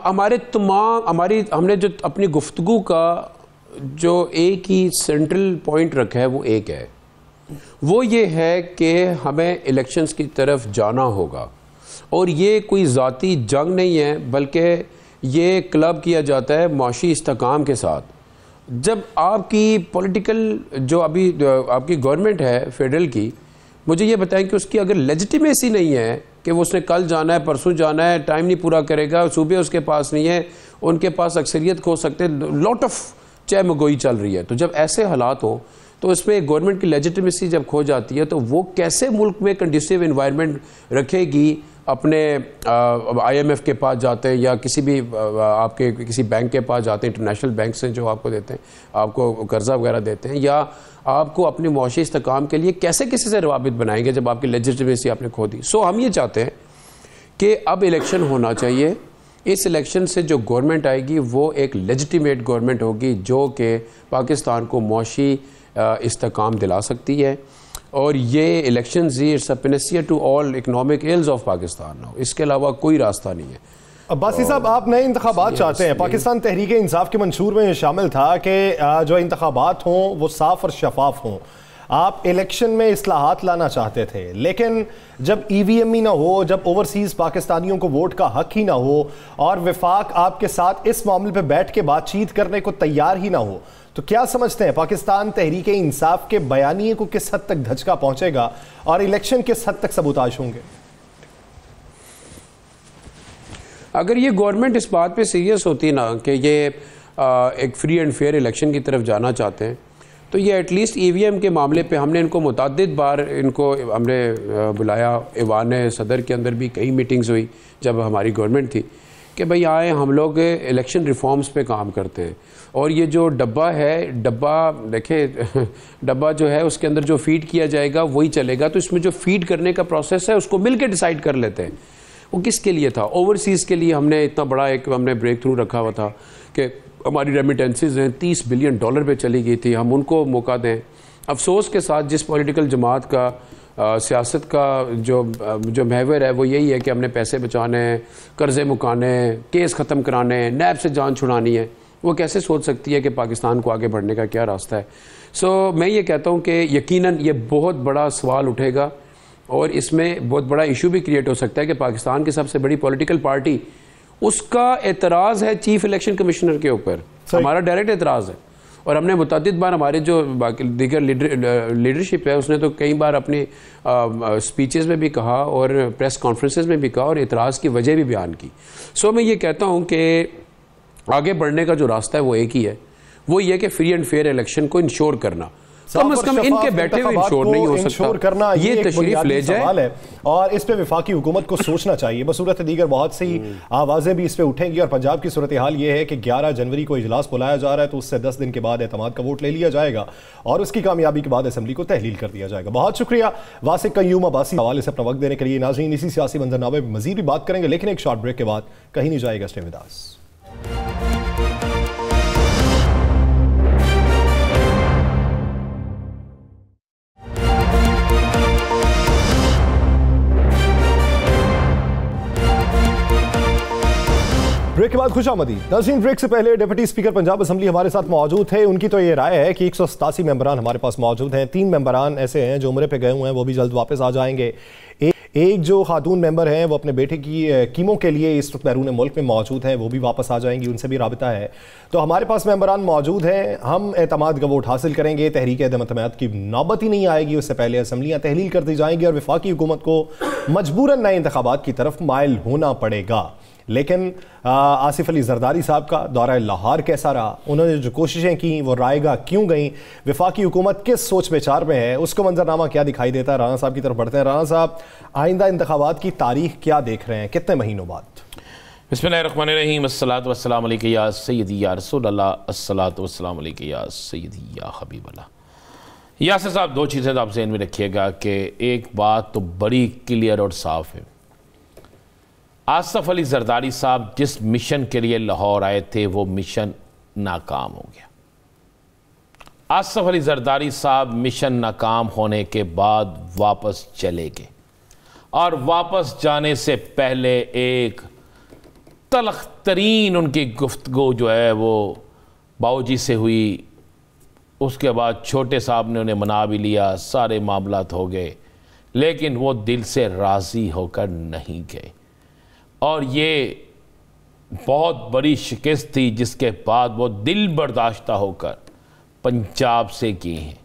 हमारे तमाम हमने जो अपनी गुफ्तगू का जो एक ही सेंट्रल पॉइंट रखा है वो एक है, वो ये है कि हमें इलेक्शंस की तरफ जाना होगा, और ये कोई ज़ाती जंग नहीं है, बल्कि ये क्लब किया जाता है माशी इस्तेकाम के साथ। जब आपकी पॉलिटिकल जो अभी आपकी गवर्नमेंट है फेडरल की, मुझे ये बताएं कि उसकी अगर लेजिटिमेसी नहीं है कि वो उसने कल जाना है, परसों जाना है, टाइम नहीं पूरा करेगा, सूबे उसके पास नहीं है, उनके पास अक्सरियत खो सकते, लॉट ऑफ चाय मगोई चल रही है, तो जब ऐसे हालात हो तो इसमें गवर्नमेंट की लेजिटिमेसी जब खो जाती है तो वो कैसे मुल्क में कंडीसिव एनवायरनमेंट रखेगी? अपने IMF के पास जाते हैं या किसी भी आपके किसी बैंक के पास जाते हैं, इंटरनेशनल बैंक से जो आपको देते हैं, आपको कर्जा वगैरह देते हैं, या आपको अपने मुआशी इस्तेकाम के लिए कैसे किसी से रवाबित बनाएंगे जब आपकी लेजिटिमेसी आपने खो दी? सो हम ये चाहते हैं कि अब इलेक्शन होना चाहिए। इस इलेक्शन से जो गवर्नमेंट आएगी वो एक लेजिटिमेट गवर्नमेंट होगी जो कि पाकिस्तान को मुआशी इस्तेकाम दिला सकती है, और ये election it's a panacea to all economic ills of Pakistan now, इसके अलावा कोई रास्ता नहीं है। अब्बासी साहब, आप नए इंतखाबात चाहते हैं। पाकिस्तान तहरीक इंसाफ के मंशूर में शामिल था कि जो इंतखाबात हों वो साफ और शफाफ हों। आप इलेक्शन में इस्लाहात लाना चाहते थे, लेकिन जब EVM ही ना हो, जब ओवरसीज़ पाकिस्तानियों को वोट का हक ही ना हो, और विफाक आपके साथ इस मामले पे बैठ के बातचीत करने को तैयार ही ना हो, तो क्या समझते हैं पाकिस्तान तहरीक इंसाफ के बयानिए को किस हद तक धचका पहुंचेगा और इलेक्शन किस हद तक सबूताश होंगे? अगर ये गवर्नमेंट इस बात पे सीरियस होती ना कि ये एक फ्री एंड फेयर इलेक्शन की तरफ जाना चाहते हैं, तो ये एटलीस्ट EVM के मामले पे हमने इनको मुतअद्दिद बार हमने बुलाया। ईवान सदर के अंदर भी कई मीटिंग्स हुई जब हमारी गवर्नमेंट थी कि भाई आए हम लोग इलेक्शन रिफॉर्म्स पे काम करते हैं, और ये जो डब्बा है, देखें डब्बा जो है उसके अंदर जो फीड किया जाएगा वही चलेगा, तो इसमें जो फीड करने का प्रोसेस है उसको मिल के डिसाइड कर लेते हैं वो किसके लिए था। ओवरसीज़ के लिए हमने इतना बड़ा एक हमने ब्रेक थ्रू रखा हुआ था कि हमारी रेमिटेंसेज हैं $30 बिलियन पे चली गई थी, हम उनको मौका दें। अफसोस के साथ जिस पॉलिटिकल जमात का सियासत का जो महवर है वो यही है कि हमने पैसे बचाने, कर्जे मुकाने, केस ख़त्म कराने, नैब से जान छुड़ानी है, वो कैसे सोच सकती है कि पाकिस्तान को आगे बढ़ने का क्या रास्ता है। सो मैं ये कहता हूँ कि यकीनन ये बहुत बड़ा सवाल उठेगा और इसमें बहुत बड़ा इशू भी क्रिएट हो सकता है कि पाकिस्तान की सबसे बड़ी पॉलिटिकल पार्टी, उसका एतराज़ है चीफ इलेक्शन कमिश्नर के ऊपर, हमारा डायरेक्ट एतराज़ है। और हमने मुतअद्दिद बार हमारे जो बाकी दीगर लीडरशिप है उसने तो कई बार अपनी स्पीचेस में भी कहा और प्रेस कॉन्फ्रेंसेस में भी कहा और एतराज़ की वजह भी बयान की। सो मैं ये कहता हूँ कि आगे बढ़ने का जो रास्ता है वो एक ही है, वो ये कि फ्री एंड फेयर इलेक्शन को इंश्योर करना, कम से कम इनके बैठे हुए इंश्योर नहीं हो सकता करना, ये तशरीफ ले जाए और इस पे विफाकी हुकूमत को सोचना चाहिए। बसूरत दीगर बहुत सी आवाज़ें भी इस पे उठेंगी और पंजाब की सूरत हाल ये है कि 11 जनवरी को इजलास बुलाया जा रहा है, तो उससे 10 दिन के बाद एतमाद का वोट ले लिया जाएगा और उसकी कामयाबी के बाद असेंबली को तहलील कर दिया जाएगा। बहुत शुक्रिया वासिक कय्यूम अब्बासी हवाले से अपना वक्त देने के लिए। नाज़रीन, इसी सियासी मंजरनामे में मजीद भी बात करेंगे, लेकिन एक शॉर्ट ब्रेक के बाद कहीं नहीं जाएगा। Stay with us. Break break के बाद खुशामदीद। नाज़रीन, ब्रेक से पहले डिप्टी स्पीकर पंजाब असम्बली हमारे साथ मौजूद थे। उनकी तो ये राय है कि 187 मेंबरान हमारे पास मौजूद हैं। 3 मेंबरान ऐसे हैं जो उम्रे पे गए हुए हैं, वो भी जल्द वापस आ जाएंगे। एक जो खातून मेंबर हैं वो अपने बेटे की कीमों के लिए इस वक्त बैरून मुल्क में मौजूद हैं, वो भी वापस आ जाएंगी, उनसे भी राबिता है। तो हमारे पास मेंबरान मौजूद हैं। हम एतमाद का वोट हासिल करेंगे। तहरीक अदम एतमाद की नौबत ही नहीं आएगी, उससे पहले असम्बलियाँ तहलील कर दी जाएंगी और वफाकी हुकूमत को मजबूरन नए इंतखाबात की तरफ माइल होना पड़ेगा। लेकिन आसिफ अली जरदारी साहब का दौरा लाहौर कैसा रहा, उन्होंने जो कोशिशें की वो रायगा क्यों गई, वफाकी हुकूमत किस सोच विचार में है, उसको मंजरनामा क्या दिखाई देता है। राना साहब की तरफ बढ़ते हैं। राना साहब, आइंदा इंतखाबात की तारीख क्या देख रहे हैं, कितने महीनों बाद? बिस्मिल्लाहिर्रहमानिर्रहीम, अस्सलातु वस्सलामु अलैका या सय्यदी या रसूल अल्लाह, अस्सलातु वस्सलामु अलैका या सय्यदी या हबीब अल्लाह। यासिर साहब, दो चीज़ें आप ज़हन में रखिएगा कि एक बात तो बड़ी क्लियर और साफ़ है, आसिफ अली जरदारी साहब जिस मिशन के लिए लाहौर आए थे वो मिशन नाकाम हो गया। आसिफ अली जरदारी साहब मिशन नाकाम होने के बाद वापस चले गए और वापस जाने से पहले एक तलख तरीन उनकी गुफ्तगू जो है वो बाऊजी से हुई। उसके बाद छोटे साहब ने उन्हें मना भी लिया, सारे मामलात हो गए, लेकिन वो दिल से राज़ी होकर नहीं गए और ये बहुत बड़ी शिकस्त थी जिसके बाद वो दिल बर्दाश्ता होकर पंजाब से गए हैं।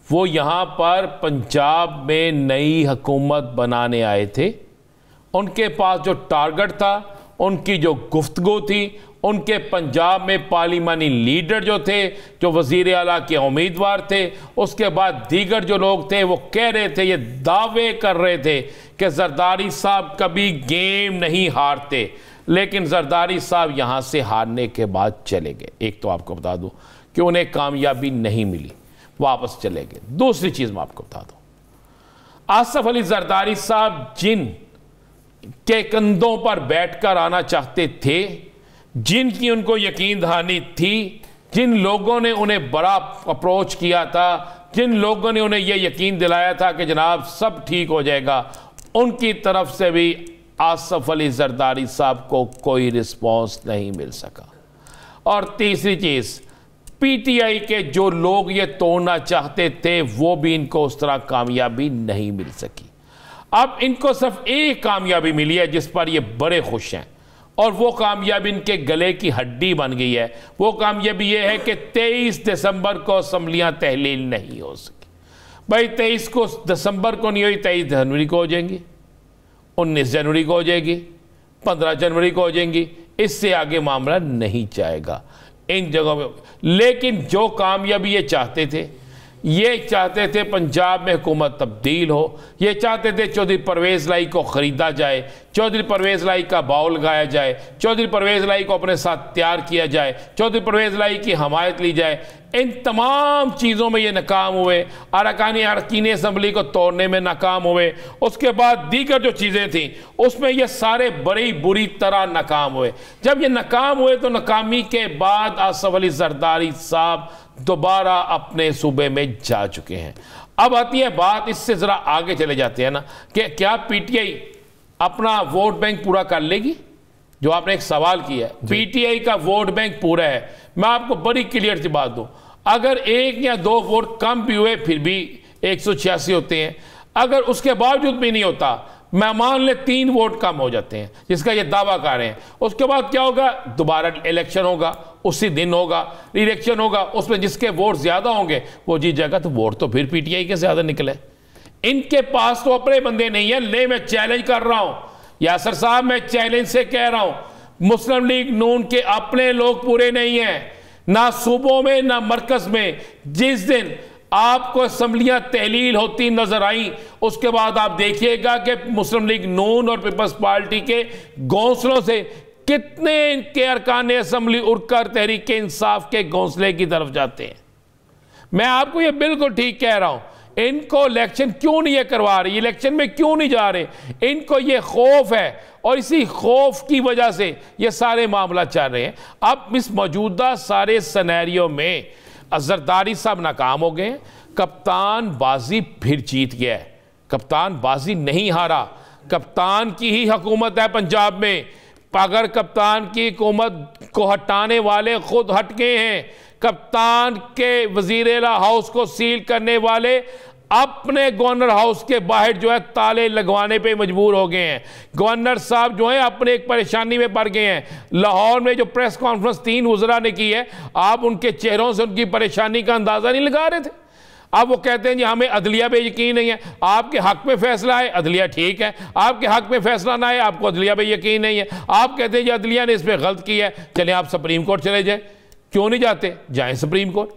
वो यहाँ पर पंजाब में नई हुकूमत बनाने आए थे। उनके पास जो टारगेट था, उनकी जो गुफ्तगू थी, उनके पंजाब में पार्लिमानी लीडर जो थे, जो वज़ीर आला के उम्मीदवार थे, उसके बाद दीगर जो लोग थे, वो कह रहे थे, ये दावे कर रहे थे कि जरदारी साहब कभी गेम नहीं हारते। लेकिन जरदारी साहब यहाँ से हारने के बाद चले गए। एक तो आपको बता दूँ कि उन्हें कामयाबी नहीं मिली, वापस चले गए। दूसरी चीज़ मैं आपको बता दूँ, आसिफ अली जरदारी साहब जिन के कंधों पर बैठकर आना चाहते थे, जिनकी उनको यकीन दहानी थी, जिन लोगों ने उन्हें बड़ा अप्रोच किया था, जिन लोगों ने उन्हें यह यकीन दिलाया था कि जनाब सब ठीक हो जाएगा, उनकी तरफ से भी आसिफ अली जरदारी साहब को कोई रिस्पॉन्स नहीं मिल सका। और तीसरी चीज़, पीटीआई के जो लोग ये तोड़ना चाहते थे वो भी इनको उस तरह कामयाबी नहीं मिल सकी। अब इनको सिर्फ एक कामयाबी मिली है जिस पर ये बड़े खुश हैं, और वो कामयाबी इनके गले की हड्डी बन गई है। वो कामयाबी ये है कि 23 दिसंबर को असम्बलियाँ तहलील नहीं हो सकी। भाई 23 को दिसंबर को नहीं हुई, 23 जनवरी को हो जाएंगी, 19 जनवरी को हो जाएगी, 15 जनवरी को हो जाएंगी। इससे आगे मामला नहीं जाएगा इन जगहों में। लेकिन जो कामयाबी ये चाहते थे, ये चाहते थे पंजाब में हुकूमत तब्दील हो, ये चाहते थे चौधरी परवेज़ लाई को ख़रीदा जाए, चौधरी परवेज़ लाई का बाउल लगाया जाए, चौधरी परवेज़ लाई को अपने साथ तैयार किया जाए, चौधरी परवेज़ लाई की हमायत ली जाए। इन तमाम चीज़ों में ये नाकाम हुए। अरकान असम्बली को तोड़ने में नाकाम हुए। उसके बाद दीगर जो चीज़ें थी उसमें ये सारे बड़ी बुरी तरह नाकाम हुए। जब ये नाकाम हुए तो नाकामी के बाद आसिफ अली जरदारी साहब दोबारा अपने सूबे में जा चुके हैं। अब आती है बात, इससे ज़रा आगे चले जाते हैं ना, कि क्या पीटीआई अपना वोट बैंक पूरा कर लेगी? जो आपने एक सवाल किया, पीटीआई का वोट बैंक पूरा है। मैं आपको बड़ी क्लियर सी बात दूं, अगर 1 या 2 वोट कम भी हुए फिर भी 186 होते हैं। अगर उसके बावजूद भी नहीं होता, मैं मान ले 3 वोट कम हो जाते हैं, जिसका ये दावा कर रहे हैं, उसके बाद क्या होगा? दोबारा इलेक्शन होगा, उसी दिन होगा, इलेक्शन होगा, उसमें जिसके वोट ज्यादा होंगे वो जीत जाएगा। तो वोट तो फिर पीटीआई के ज्यादा निकले। इनके पास तो अपने बंदे नहीं है। ले, मैं चैलेंज कर रहा हूं यासर साहब, मैं चैलेंज से कह रहा हूं, मुस्लिम लीग नून के अपने लोग पूरे नहीं हैं, ना सूबों में ना मरकज में। जिस दिन आपको असम्बलियां तहलील होती नजर आई, उसके बाद आप देखिएगा कि मुस्लिम लीग नून और पीपल्स पार्टी के घोंसलों से कितने इनके अरकान असम्बली उड़कर तहरीक इंसाफ के घोंसले की तरफ जाते हैं। मैं आपको ये बिल्कुल ठीक कह रहा हूं। इनको इलेक्शन क्यों नहीं करवा रही, इलेक्शन में क्यों नहीं जा रहे? इनको ये खौफ है और इसी खौफ की वजह से ये सारे मामला चल रहे हैं। अब इस मौजूदा सारे सिनेरियो में जरदारी साहब नाकाम हो गए। कप्तान बाजी फिर जीत गया है। कप्तान बाजी नहीं हारा। कप्तान की ही हुकूमत है पंजाब में। अगर कप्तान की हुकूमत को हटाने वाले खुद हट गए हैं, कप्तान के वजीर आला हाउस को सील करने वाले अपने गवर्नर हाउस के बाहर जो है ताले लगवाने पे मजबूर हो गए हैं। गवर्नर साहब जो है अपने एक परेशानी में पड़ गए हैं। लाहौर में जो प्रेस कॉन्फ्रेंस 3 वज़रा ने की है, आप उनके चेहरों से उनकी परेशानी का अंदाजा नहीं लगा रहे थे। अब वो कहते हैं जी हमें अदलिया पे यकीन नहीं है। आपके हक में फैसला है, अदलिया ठीक है। आपके हक में फैसला ना है, आपको अदलिया पे यकीन नहीं है। आप कहते हैं जी अदलिया ने इस पर गलत किया है, चले आप सुप्रीम कोर्ट चले जाए। क्यों नहीं जाते? जाएं सुप्रीम कोर्ट।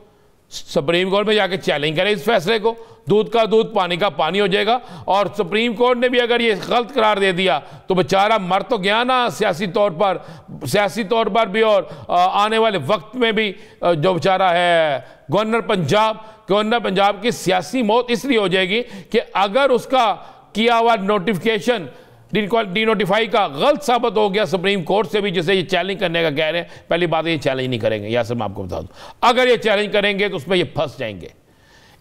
सुप्रीम कोर्ट में जाके चैलेंज करें इस फैसले को। दूध का दूध पानी का पानी हो जाएगा। और सुप्रीम कोर्ट ने भी अगर ये गलत करार दे दिया तो बेचारा मर तो गया ना सियासी तौर पर भी, और आने वाले वक्त में भी जो बेचारा है गवर्नर पंजाब की सियासी मौत इसलिए हो जाएगी कि अगर उसका किया हुआ नोटिफिकेशन डिनोटिफाई का गलत साबित हो गया सुप्रीम कोर्ट से भी, जिसे ये चैलेंज करने का कह रहे हैं। पहली बात ये चैलेंज नहीं करेंगे, यासर मैं आपको बता दूं, अगर ये चैलेंज करेंगे तो उसमें ये फंस जाएंगे।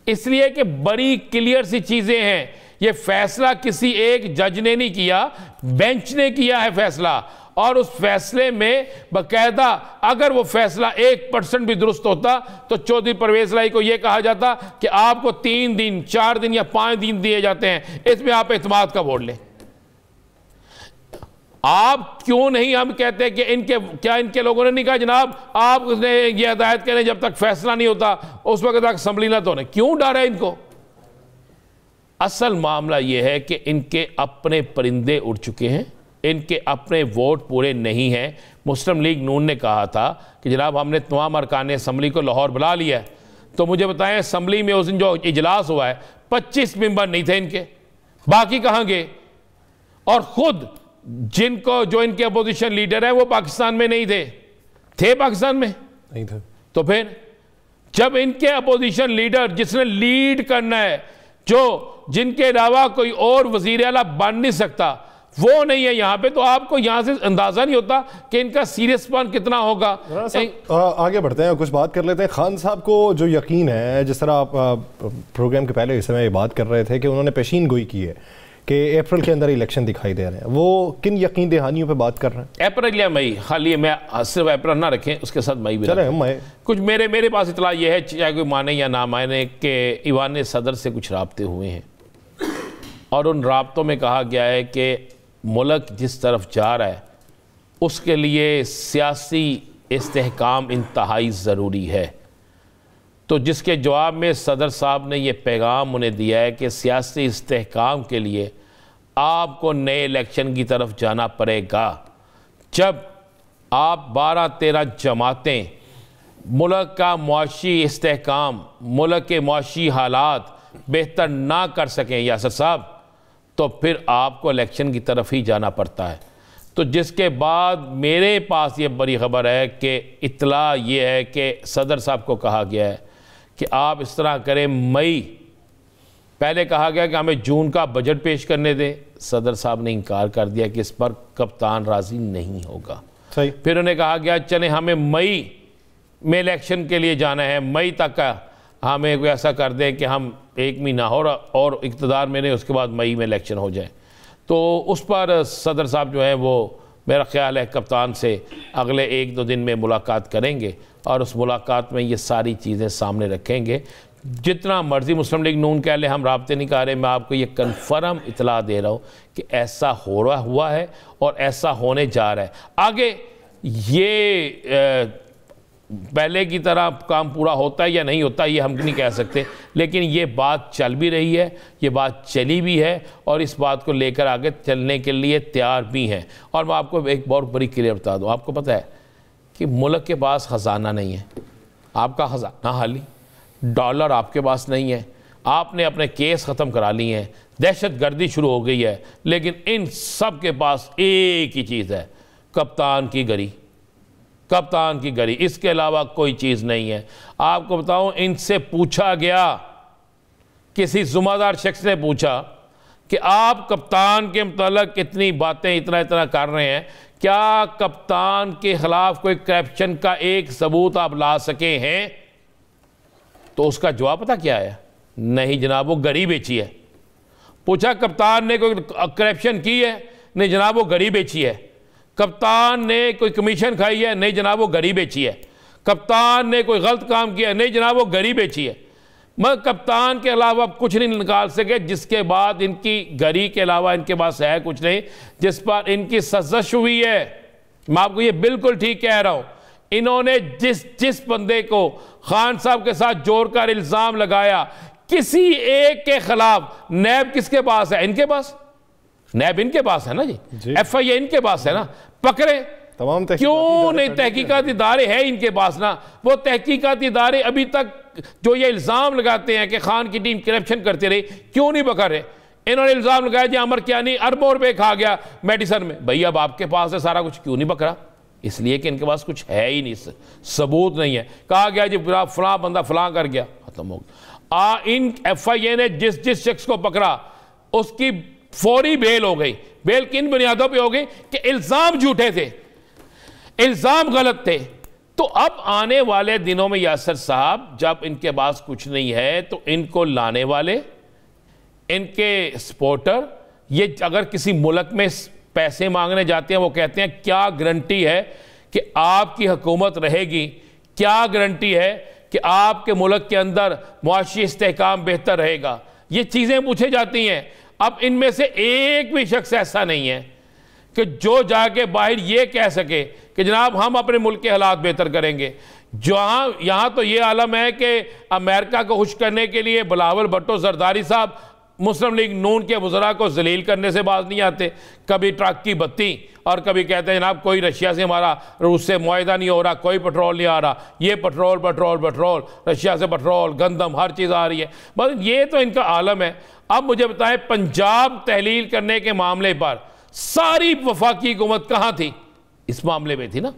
इसलिए कि बड़ी क्लियर सी चीजें हैं। ये फैसला किसी एक जज ने नहीं किया, बेंच ने किया है फैसला। और उस फैसले में बाकायदा अगर वो फैसला 1% भी दुरुस्त होता तो चौधरी परवेज लाई को यह कहा जाता कि आपको 3 दिन 4 दिन या 5 दिन दिए जाते हैं, इसमें आप एतमाद का वोट लें। आप क्यों नहीं, हम कहते हैं कि इनके लोगों ने नहीं कहा जनाब आप ये हदायत करें जब तक फैसला नहीं होता उस वक्त तक असम्बली ना तो क्यों डरा है इनको? असल मामला यह है कि इनके अपने परिंदे उड़ चुके हैं, इनके अपने वोट पूरे नहीं हैं। मुस्लिम लीग नून ने कहा था कि जनाब हमने तमाम अरकान असम्बली को लाहौर बुला लिया है, तो मुझे बताएं असम्बली में उस दिन जो इजलास हुआ है 25 मेंबर नहीं थे इनके, बाकी कहाँ गए? और खुद जो इनके अपोजिशन लीडर है वो पाकिस्तान में नहीं थे पाकिस्तान में नहीं थे। तो फिर जब इनके अपोजिशन लीडर जिसने लीड करना है, जिनके अलावा कोई और वजीर आला बन नहीं सकता, वो नहीं है यहाँ पे, तो आपको यहाँ से अंदाजा नहीं होता कि इनका सीरियसपन कितना होगा। आगे बढ़ते हैं, कुछ बात कर लेते हैं। खान साहब को जो यकीन है, जिस तरह आप प्रोग्राम के पहले इस समय ये बात कर रहे थे कि उन्होंने पेशीन गोई की है कि अप्रैल के अंदर इलेक्शन दिखाई दे रहे हैं, वो किन यकीन दहानियों पे बात कर रहे हैं? अप्रैल या मई, खाली मैं सिर्फ अप्रैल ना रखें, उसके साथ मई भी चले मई। कुछ मेरे पास इतला ये है, चाहे कोई माने या ना माने, कि ईवान सदर से कुछ राब्ते हुए हैं और उन राब्तों में कहा गया है कि मुल्क जिस तरफ जा रहा है उसके लिए सियासी इस्तेहकाम इंतहाई ज़रूरी है। तो जिसके जवाब में सदर साहब ने यह पैगाम उन्हें दिया है कि सियासी इस्तेहकाम के लिए आपको नए इलेक्शन की तरफ जाना पड़ेगा। जब आप 12-13 जमातें मुल्क का मुआशी इस्तेहकाम, मुल्क के मुआशी हालात बेहतर ना कर सकें यासर साहब, तो फिर आपको इलेक्शन की तरफ ही जाना पड़ता है। तो जिसके बाद मेरे पास ये बड़ी खबर है कि इत्तला ये है कि सदर साहब को कहा गया है कि आप इस तरह करें, मई, पहले कहा गया कि हमें जून का बजट पेश करने दें, सदर साहब ने इनकार कर दिया कि इस पर कप्तान राजी नहीं होगा। सही। फिर उन्हें कहा गया चले हमें मई में इलेक्शन के लिए जाना है, मई तक का हमें ऐसा कर दें कि हम 1 महीना और इक़्तिदार में नहीं, उसके बाद मई में इलेक्शन हो जाए। तो उस पर सदर साहब जो है वो मेरा ख्याल है कप्तान से अगले 1-2 दिन में मुलाकात करेंगे और उस मुलाकात में ये सारी चीज़ें सामने रखेंगे। जितना मर्ज़ी मुस्लिम लीग नून कह ले, हम राब्ते नहीं कर रहे, मैं आपको ये कन्फर्म इतला दे रहा हूँ कि ऐसा हुआ है और ऐसा होने जा रहा है। आगे ये पहले की तरह काम पूरा होता है या नहीं होता ये हम नहीं कह सकते, लेकिन ये बात चल भी रही है, ये बात चली भी है और इस बात को लेकर आगे चलने के लिए तैयार भी हैं। और मैं आपको एक बहुत बड़ी क्लियर बता दूँ, आपको पता है कि मुल्क के पास ख़जाना नहीं है, आपका ख़जाना खाली, डॉलर आपके पास नहीं है, आपने अपने केस ख़त्म करा लिए हैं, दहशत गर्दी शुरू हो गई है, लेकिन इन सब के पास एक ही चीज़ है, कप्तान की गरी, कप्तान की गरी, इसके अलावा कोई चीज़ नहीं है। आपको बताऊं, इनसे पूछा गया, किसी ज़िम्मेदार शख्स ने पूछा कि आप कप्तान के मतलब कितनी बातें इतना कर रहे हैं, क्या कप्तान के खिलाफ कोई करप्शन का एक सबूत आप ला सके हैं? तो उसका जवाब पता क्या है? नहीं जनाब, वो गरी बेची है। पूछा कप्तान ने कोई करप्शन की है? नहीं जनाब, वो गरी बेची है। कप्तान ने कोई कमीशन खाई है, नहीं जनाब वो गरी बेची है। कप्तान ने कोई गलत काम किया, नहीं जनाब वो गरी बेची है। मगर कप्तान के अलावा कुछ नहीं निकाल सके, जिसके बाद इनकी गरी के अलावा इनके पास है कुछ नहीं, जिस पर इनकी सजश हुई है। मैं आपको ये बिल्कुल ठीक कह रहा हूं। इन्होंने जिस बंदे को खान साहब के साथ जोड़कर इल्जाम लगाया, किसी एक के खिलाफ नैब किसके पास है? इनके पास। नैब इनके पास है ना जी। FIA इनके पास है ना, पकड़े तमाम क्यों नहीं? तहकीकाती इदारे हैं इनके पास ना। वो तहकीकाती इदारे अभी तक जो ये इल्ज़ाम लगाते हैं कि खान की टीम करप्शन करती रही, क्यों नहीं पकड़ रहे? इन्होंने इल्ज़ाम लगाया जी अमर कियानी अरबों रुपए खा गया मेडिसन में। भैया अब आपके पास है सारा कुछ, क्यों नहीं पकड़ा? इसलिए कि इनके पास कुछ है ही नहीं, सबूत नहीं है। कहा गया जी फलां बंदा फलां कर गया, खत्म हो गया। इन FIA ने जिस शख्स को पकड़ा उसकी फौरी बेल हो गई। बेल किन बुनियादों पे हो गई? कि इल्जाम झूठे थे, इल्जाम गलत थे। तो अब आने वाले दिनों में यासर साहब जब इनके पास कुछ नहीं है तो इनको लाने वाले, इनके सपोर्टर, ये अगर किसी मुल्क में पैसे मांगने जाते हैं, वो कहते हैं क्या गारंटी है कि आपकी हुकूमत रहेगी, क्या गारंटी है कि आपके मुल्क के अंदर मुआशी इस्तेहकाम बेहतर रहेगा। ये चीज़ें पूछी जाती हैं। अब इनमें से एक भी शख्स ऐसा नहीं है कि जो जाके बाहर ये कह सके कि जनाब हम अपने मुल्क के हालात बेहतर करेंगे। जहाँ यहाँ तो ये आलम है कि अमेरिका को खुश करने के लिए बिलावल भुट्टो जरदारी साहब मुस्लिम लीग नून के वज़रा को जलील करने से बाज नहीं आते। कभी ट्रक की बत्ती और कभी कहते हैं जनाब कोई रशिया से हमारा रूस से मुआहदा नहीं हो रहा, कोई पेट्रोल नहीं आ रहा, ये पेट्रोल पेट्रोल पेट्रोल, रशिया से पेट्रोल गंदम हर चीज़ आ रही है। बस ये तो इनका आलम है। अब मुझे बताएं, पंजाब तहलील करने के मामले पर सारी वफाकी हुकूमत कहाँ थी? इस मामले में थी ना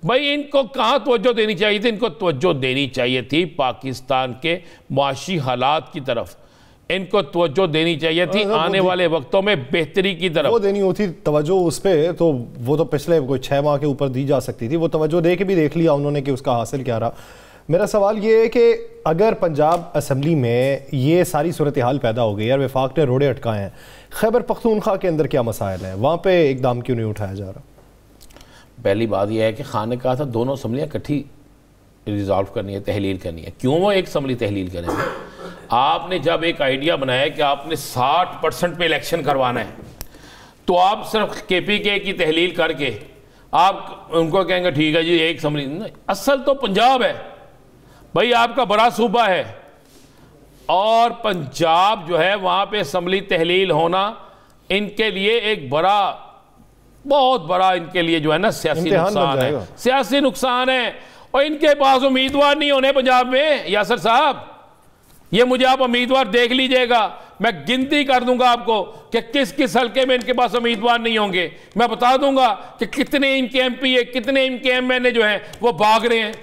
भाई। इनको कहाँ तवज्जो देनी चाहिए थी? इनको तवज्जो देनी चाहिए थी पाकिस्तान के मुआशी हालात की तरफ, इनको तवज्जो देनी चाहिए थी आने वाले वक्तों में बेहतरी की तरफ। वो देनी होती तवज्जो उस पे, तो वो तो पिछले कोई 6 माह के ऊपर दी जा सकती थी। वो तवज्जो दे के भी देख लिया उन्होंने कि उसका हासिल क्या रहा। मेरा सवाल ये है कि अगर पंजाब असम्बली में ये सारी सूरत हाल पैदा हो गई और वफाक ने रोड़े अटकाए हैं, खैबर पख्तूनख्वा के अंदर क्या मसाइल हैं? वहाँ पे एकदम क्यों नहीं उठाया जा रहा? पहली बात यह है कि खान ने कहा था दोनों असम्बलियाँ इकट्ठी रिजॉल्व करनी है, तहलील करनी है। क्यों वो एक असम्बली तहलील करेंगे? आपने जब एक आइडिया बनाया कि आपने 60% पे इलेक्शन करवाना है, तो आप सिर्फ KPK की तहलील करके आप उनको कहेंगे ठीक है जी एक असम्बली। असल तो पंजाब है भाई, आपका बड़ा सूबा है, और पंजाब जो है वहाँ पे असम्बली तहलील होना इनके लिए एक बड़ा, बहुत बड़ा इनके लिए जो है ना सियासी नुकसान है, सियासी नुकसान है। और इनके पास उम्मीदवार नहीं होने पंजाब में यासर साहब। ये मुझे आप उम्मीदवार देख लीजिएगा, मैं गिनती कर दूंगा आपको कि किस किस हल्के में इनके पास उम्मीदवार नहीं होंगे। मैं बता दूंगा कि कितने इनके MP है, कितने इनके MNA जो हैं वो भाग रहे हैं।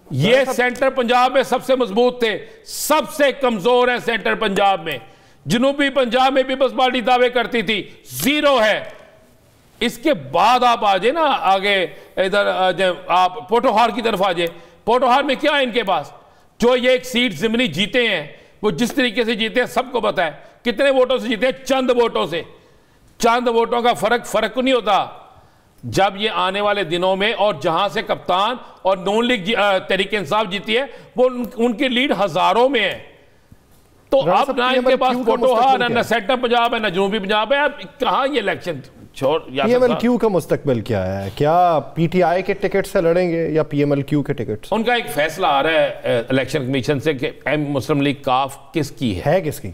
ये सेंटर पंजाब में सबसे मजबूत थे, सबसे कमजोर है सेंटर पंजाब में। जनूबी पंजाब में पीपल्स पार्टी दावे करती थी, 0 है। इसके बाद आप आ जाए ना आगे इधर, आप पोटोहार की तरफ आ जाए। पोटोहार में क्या है इनके पास? जो ये एक सीट जिमनी जीते हैं, वो जिस तरीके से जीते हैं सबको पता है। कितने वोटों से जीते हैं? चंद वोटों से। चंद वोटों का फर्क नहीं होता। जब ये आने वाले दिनों में, और जहां से कप्तान और नून लीग तहरीक इंसाफ जीती है, वो उनकी लीड हजारों में है। तो अब ना इनके पास पोटोहार, ना सेंटर पंजाब है, ना जनूबी पंजाब है। अब कहाँ ये इलेक्शन PMLQ का मुस्तकबिल क्या है? क्या PTI के टिकट से लड़ेंगे या PMLQ के टिकट से? उनका एक फैसला आ रहा है इलेक्शन कमीशन से कि मुस्लिम लीग काफ किसकी है किसकी।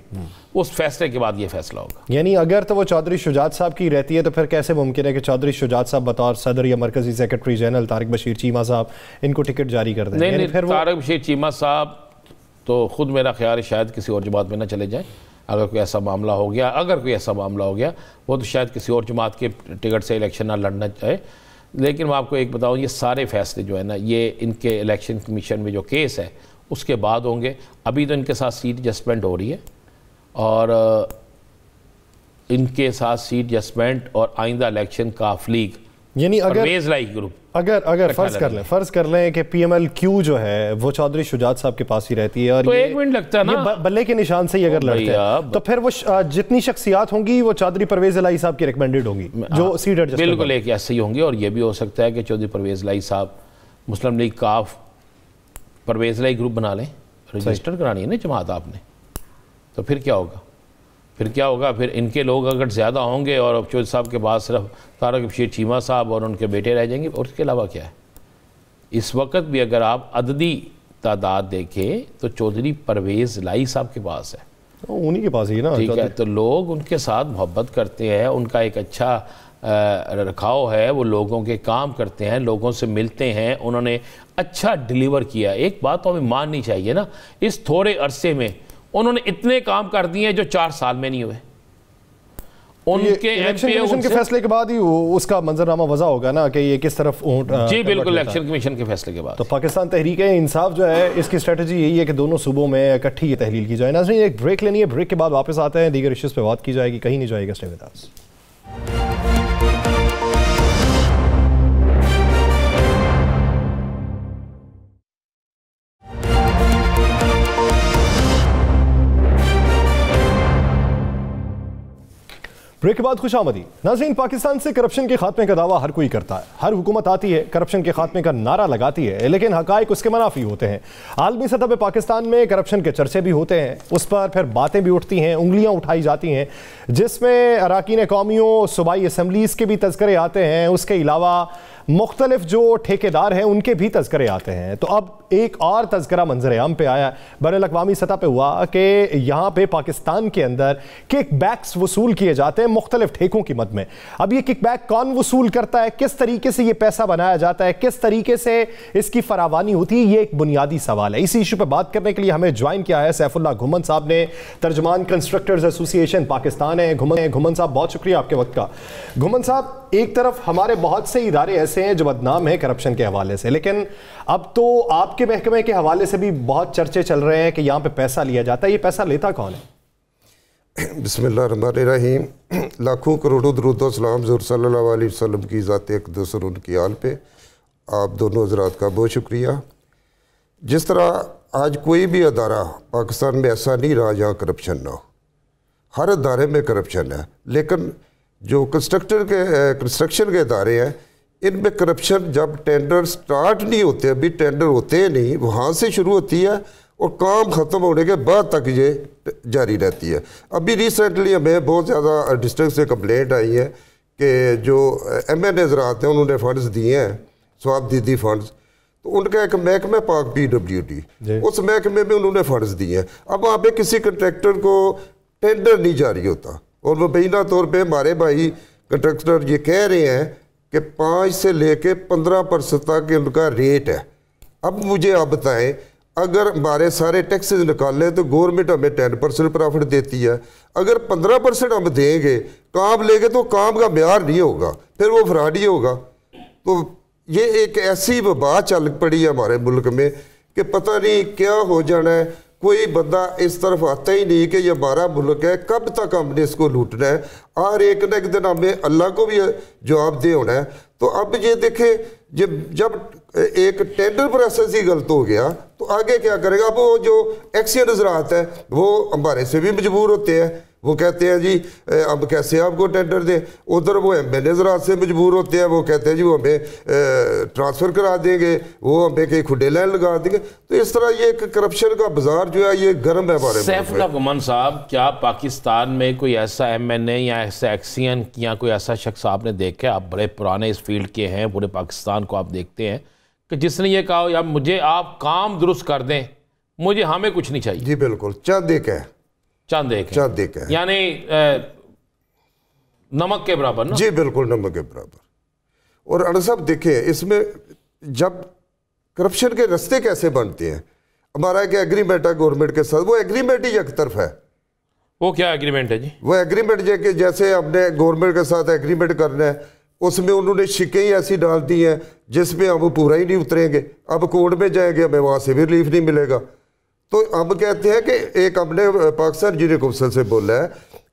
उस फैसले के बाद ये फैसला होगा। यानी अगर तो वो चौधरी शुजात साहब की रहती है, तो फिर कैसे मुमकिन है कि चौधरी शुजात साहब बतौर सदर या मरकजी सेक्रेटरी जनरल तारिक बशीर चीमा साहब इनको टिकट जारी कर दें? नहीं, फिर तारिक बशीर चीमा साहब तो खुद मेरा ख्याल है शायद किसी और जमात में ना चले जाए। अगर कोई ऐसा मामला हो गया, वो तो शायद किसी और जमात के टिकट से इलेक्शन ना लड़ना चाहे। लेकिन मैं आपको एक बताऊं, ये सारे फैसले जो है ना, ये इनके इलेक्शन कमीशन में जो केस है उसके बाद होंगे। अभी तो इनके साथ सीट एडजस्टमेंट हो रही है, और इनके साथ सीट एडजस्टमेंट और आइंदा इलेक्शन काफ लीग यानी अगर परवेज लाई ग्रुप अगर फर्ज कर लें कि PMLQ जो है वो चौधरी शुजात साहब के पास ही रहती है और तो 1 मिनट लगता है ना, बल्ले के निशान से ही अगर लड़ते हैं तो फिर वो जितनी शख्सियात होंगी वो चौधरी परवेज लाई साहब की रिकमेंडेड होंगी जो सीट एडजस्ट बिल्कुल एक ऐसे ही होंगे। और ये भी हो सकता है कि चौधरी परवेज लाई साहब मुस्लिम लीग काफ परवेज लाई ग्रुप बना लें, रजिस्टर करानी है ना जमात आपने, तो फिर क्या होगा? फिर इनके लोग अगर ज़्यादा होंगे और अब चौधरी साहब के बाद सिर्फ तारक बशीर चीमा साहब और उनके बेटे रह जाएंगे, और उसके अलावा क्या है? इस वक्त भी अगर आप अददी तादाद देखें तो चौधरी परवेज़ लाई साहब के पास है, उन्हीं के पास ही ना, ठीक है। तो लोग उनके साथ मोहब्बत करते हैं, उनका एक अच्छा रखाव है, वो लोगों के काम करते हैं, लोगों से मिलते हैं, उन्होंने अच्छा डिलीवर किया। एक बात तो हमें माननी चाहिए ना, इस थोड़े अरसे में उन्होंने इतने काम कर दिए जो 4 साल में नहीं हुए। उनके इलेक्शन कमीशन के फैसले के बाद ही उसका मंजरनामा वज़ा होगा ना कि ये किस तरफ जी बिल्कुल, इलेक्शन कमीशन के फैसले के बाद। तो पाकिस्तान तहरीक इंसाफ जो है इसकी स्ट्रेटजी यही है कि दोनों सूबों में इकट्ठी ये तहलील की जाए। नाज़रीन एक ब्रेक लेनी है, ब्रेक के बाद वापस आते हैं, दीगर इश्यूज़ पे बात की जाएगी, कहीं नहीं जाएगा। Stay with us. ब्रेक के बाद खुश आमदी। नाज़रीन, पाकिस्तान से करप्शन के खात्मे का दावा हर कोई करता है, हर हुकूमत आती है करप्शन के खात्मे का नारा लगाती है, लेकिन हकायक उसके मुनाफी होते हैं। आलमी सतह पर पाकिस्तान में करप्शन के चर्चे भी होते हैं, उस पर फिर बातें भी उठती हैं, उंगलियां उठाई जाती हैं, जिसमें अराकीन कौमियों सूबाई असम्बलीज़ के भी तज़किरे आते हैं। उसके अलावा मुख्तलिफ जो ठेकेदार हैं उनके भी तज़किरे आते हैं। तो अब एक और तज़किरा मंजर आम पे आया, बैनुल-अक़वामी सतह पे हुआ कि यहाँ पे पाकिस्तान के अंदर किक बैक्स वसूल किए जाते हैं मुख्तलिफ ठेकों की मद में। अब ये किक बैक कौन वसूल करता है, किस तरीके से ये पैसा बनाया जाता है, किस तरीके से इसकी फरावानी होती है, ये एक बुनियादी सवाल है। इसी इशू पर बात करने के लिए हमें ज्वाइन किया है सैफुल्लाह घुमन साहब ने, तर्जमान कंस्ट्रक्टर्स एसोसिएशन पाकिस्तान है। घुमन साहब बहुत शुक्रिया आपके वक्त का। घुमन साहब, एक तरफ हमारे बहुत से इदारे ऐसे हैं जो बदनाम है करप्शन के हवाले से, लेकिन अब तो आपके महकमे के हवाले से भी बहुत चर्चे चल रहे हैं कि यहाँ पे पैसा लिया जाता है। ये पैसा लेता कौन है? बिस्मिल्लाहिर्रहमानिर्रहीम। लाखों करोड़ों दरूद सलाम हुज़ूर सल्लल्लाहु अलैहि वसल्लम की ज़ात अक़दस और उनकी आल पे। आप दोनों हज़रात का बहुत शुक्रिया। जिस तरह आज कोई भी अदारा पाकिस्तान में ऐसा नहीं रहा जहाँ करप्शन ना हो, हर अदारे में करप्शन है, लेकिन जो कंस्ट्रक्शन के इदारे हैं इनमें करप्शन जब टेंडर स्टार्ट नहीं होते, अभी टेंडर होते हैं नहीं, वहाँ से शुरू होती है और काम ख़त्म होने के बाद तक ये जारी रहती है। अभी रिसेंटली हमें बहुत ज़्यादा डिस्ट्रिक्ट से कंप्लेंट आई है कि जो MN हज़रात हैं उन्होंने फ़ंड्स दिए हैं, स्वाब दीदी फ़ंड्स, तो उनका एक महकमा पाक PWD, उस महकमे में उन्होंने फ़ंड्स दिए हैं। अब वहाँ पे किसी कंट्रैक्टर को टेंडर नहीं जारी होता और मुबैना तौर पे हमारे भाई कंट्रैक्टर ये कह रहे हैं कि 5 से लेके 15% तक उनका रेट है। अब मुझे आप बताएं, अगर हमारे सारे टैक्सेस निकालें तो गवर्नमेंट हमें 10% प्रॉफिट देती है, अगर 15% हम देंगे काम लेंगे तो काम का म्यार नहीं होगा, फिर वो फ्रॉडी होगा। तो ये एक ऐसी वबा चल पड़ी है हमारे मुल्क में कि पता नहीं क्या हो जाना है। कोई बंदा इस तरफ आता ही नहीं कि ये हमारा मुल्क है, कब तक हमने इसको लूटना है, और एक न एक दिन हमें अल्लाह को भी जवाबदेह होना है। तो अब ये देखें, जब एक टेंडर प्रोसेस ही गलत हो गया तो आगे क्या करेगा? अब वो जो एक्सियन हज़रात है वो हमारे से भी मजबूर होते हैं, वो कहते हैं जी अब कैसे आपको टेंडर दें। उधर वो MN हज़रात से मजबूर होते हैं, वो कहते हैं जी वो हमें ट्रांसफ़र करा देंगे, वो हमें कहीं खुडे लाइन लगा देंगे। तो इस तरह ये एक करप्शन का बाजार जो है ये गर्म है हमारे। सैफुल्लाह घुमन साहब, क्या पाकिस्तान में कोई ऐसा MNA या ऐसा एक्सियन या कोई ऐसा शख्स आपने देखा है, आप बड़े पुराने इस फील्ड के हैं, पूरे पाकिस्तान को आप देखते हैं, कि जिसने ये कहा यार मुझे आप काम दुरुस्त कर दें, मुझे हमें कुछ नहीं चाहिए? जी बिल्कुल, चंद एक है, यानी नमक के बराबर ना? जी बिल्कुल, नमक के बराबर। और अनसब देखें, इसमें जब करप्शन के रास्ते कैसे बनते हैं, हमारा एक एग्रीमेंट है गवर्नमेंट के साथ, वो एग्रीमेंट ही एक तरफ है। वो क्या एग्रीमेंट है जी? वो एग्रीमेंट कि जैसे हमने गवर्नमेंट के साथ एग्रीमेंट करना है, उसमें उन्होंने शिकें ही ऐसी डाल दी हैं जिसमें हम पूरा ही नहीं उतरेंगे, अब कोर्ट में जाएंगे हमें वहाँ से भी रिलीफ नहीं मिलेगा। तो हम कहते हैं कि एक हमने पाकिस्तान इंजीनियरिंग कौंसिल से बोला है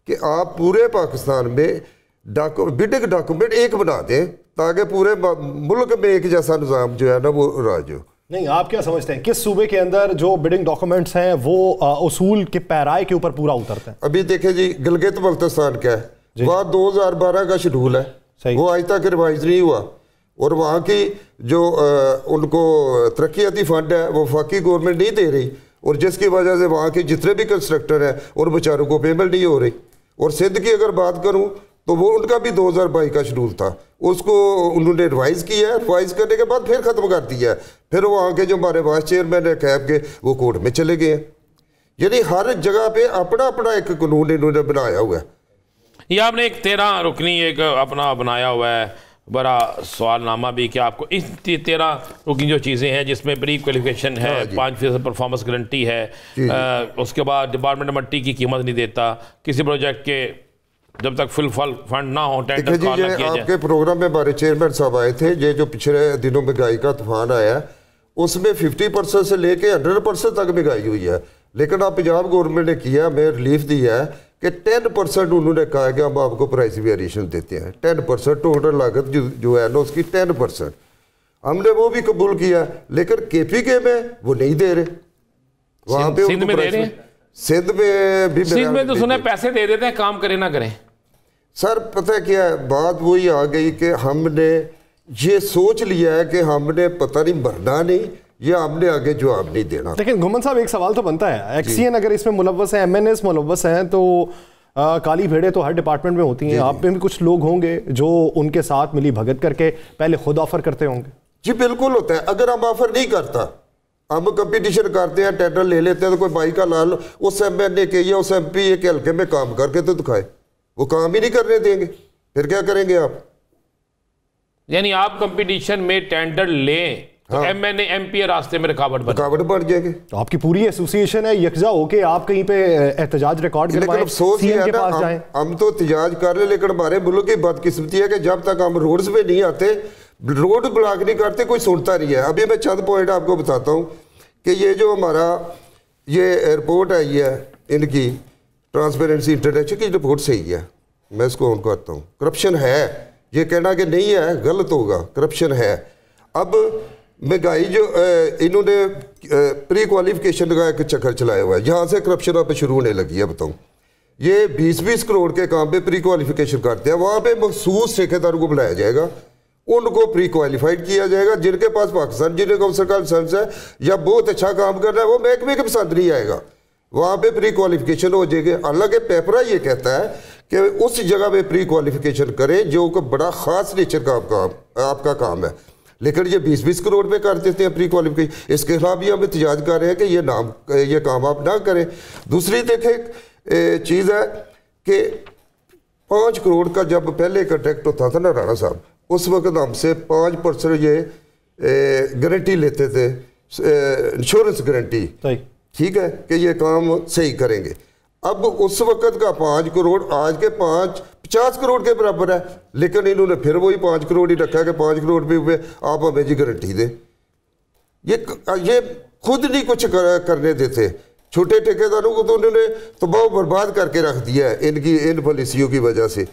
कि आप पूरे पाकिस्तान में बिडिंग डॉक्यूमेंट एक बना दें ताकि पूरे मुल्क में एक जैसा निज़ाम जो है ना वो राज हो। नहीं, आप क्या समझते हैं किस सूबे के अंदर जो बिडिंग डॉक्यूमेंट्स हैं वो उसूल के पैराए के ऊपर पूरा उतरते हैं? अभी देखें जी, गिलगित बल्तिस्तान क्या है, वहाँ 2012 का शेड्यूल है, वो आज तक रिवाइज नहीं हुआ, और वहाँ की जो उनको तरक्याती फंड है वो वफाकी गवर्नमेंट नहीं दे रही, और जिसकी वजह से वहाँ के जितने भी कंस्ट्रक्टर हैं उन बेचारों को पेमेंट नहीं हो रही। और सिंध की अगर बात करूँ तो वो उनका भी 2022 का शेड्यूल था, उसको उन्होंने रिवाइज़ किया है, रिवाइज़ करने के बाद फिर ख़त्म कर दिया है, फिर वहाँ के जो हमारे वाइस चेयरमैन है कैब के वो कोर्ट में चले गए हैं। यानी हर जगह पे अपना अपना एक कानून इन्होंने बनाया हुआ है। ये आपने एक 13 रुकनी एक अपना बनाया हुआ है, बड़ा सवालनामा भी कि आपको इस 13 रुकनी जो चीज़ें हैं जिसमें प्री क्वालिफिकेशन है, 5% परफॉर्मेंस गारंटी है, उसके बाद डिपार्टमेंट मट्टी की कीमत नहीं देता, किसी प्रोजेक्ट के जब तक फुल फंड ना हो टेंडर कॉल ना किया जाए। आपके प्रोग्राम में हमारे चेयरमैन साहब आए थे, ये जो पिछले दिनों महंगाई का तूफान आया उसमें 50% से लेके 100% तक महंगाई हुई है, लेकिन अब पंजाब गवर्नमेंट ने किया, हमें रिलीफ दिया है कि 10% उन्होंने कहा कि हम आपको प्राइस वेरिएशन देते हैं, 10% टोटल लागत जो है ना उसकी 10%, हमने वो भी कबूल किया, लेकिन KPK में वो नहीं दे रहे। वहाँ पे सिंध में दे रहे हैं, सिंध में तो सुने पैसे दे देते हैं, काम करें ना करें। सर पता है क्या है, बात वही आ गई कि हमने ये सोच लिया है कि हमने पता नहीं मरना नहीं या हमने आगे जवाब नहीं देना। लेकिन घुमन साहब एक सवाल तो बनता है, एक्सीएन अगर इसमें मुलव्वस है, MNS मुलव्वस हैं, तो काली भेड़े तो हर डिपार्टमेंट में होती हैं, आप में भी कुछ लोग होंगे जो उनके साथ मिली भगत करके पहले खुद ऑफर करते होंगे। जी बिल्कुल होता है, अगर हम ऑफर नहीं करता, हम कंपटीशन करते हैं, टेंडर ले लेते हैं, तो कोई भाई का लाल उस MNA के या उस MP के हल्के में काम करके तो दिखाए, वो काम ही नहीं करने देंगे, फिर क्या करेंगे आप? यानी आप कंपटीशन में टेंडर लें तो MNA MP रास्ते में रुकावट बढ़ जाएगी। तो आपकी पूरी एसोसिएशन है यकजा होके आप कहीं पे एहतजाज रिकॉर्ड करवाएं, CM के पास जाएं। हम तो एहतजाज कर रहे, लेकिन हमारे मुल्क की बदकिस्मती है कि जब तक हम रोड्स पे नहीं आते, रोड ब्लॉक नहीं करते, कोई सुनता नहीं है। अभी मैं चंद पॉइंट आपको बताता हूँ कि ये जो हमारा ये रिपोर्ट आई है इनकी ट्रांसपेरेंसी इंटरनेशनल की रिपोर्ट सही है, मैं इसको ऑन करता हूँ। करप्शन है, ये कहना कि नहीं है गलत होगा, करप्शन है। अब महंगाई जो इन्होंने प्री क्वालिफिकेशन का एक चक्कर चलाया हुआ है, यहाँ से करप्शन अब शुरू होने लगी है। बताऊँ, ये 20-20 करोड़ के काम पे प्री क्वालिफिकेशन करते हैं, वहाँ पे मखसूस ठेकेदारों को बुलाया जाएगा, उनको प्री क्वालिफाइड किया जाएगा, जिनके पास पाकिस्तान जिन्हें कौंसल का लाइसेंस है या बहुत अच्छा काम कर रहा है, वो महकमे के पसंद नहीं आएगा, वहाँ पे प्री क्वालिफिकेशन हो जाएगी। हालांकि पेपरा ये कहता है कि उस जगह पे प्री क्वालिफिकेशन करें जो कि बड़ा ख़ास नेचर का आपका काम है, लेकिन ये 20-20 करोड़ पे कर देते हैं प्री क्वालिफिकेशन। इसके खिलाफ भी हम एहतजाज कर रहे हैं कि ये काम आप ना करें। दूसरी देखें चीज़ है कि 5 करोड़ का जब पहले कॉन्ट्रैक्ट होता था ना राणा साहब, उस वक्त हमसे 5% ये गारंटी लेते थे, इंश्योरेंस गारंटी, ठीक है, कि ये काम सही करेंगे। अब उस वक्त का 5 करोड़ आज के 50 करोड़ के बराबर है, लेकिन इन्होंने फिर वही 5 करोड़ ही रखा कि 5 करोड़ पे आप हमें जी गारंटी दें। ये खुद नहीं कुछ करने देते, छोटे ठेकेदारों को तो उन्होंने तबाह बर्बाद करके रख दिया है इन पॉलिसियों की वजह से।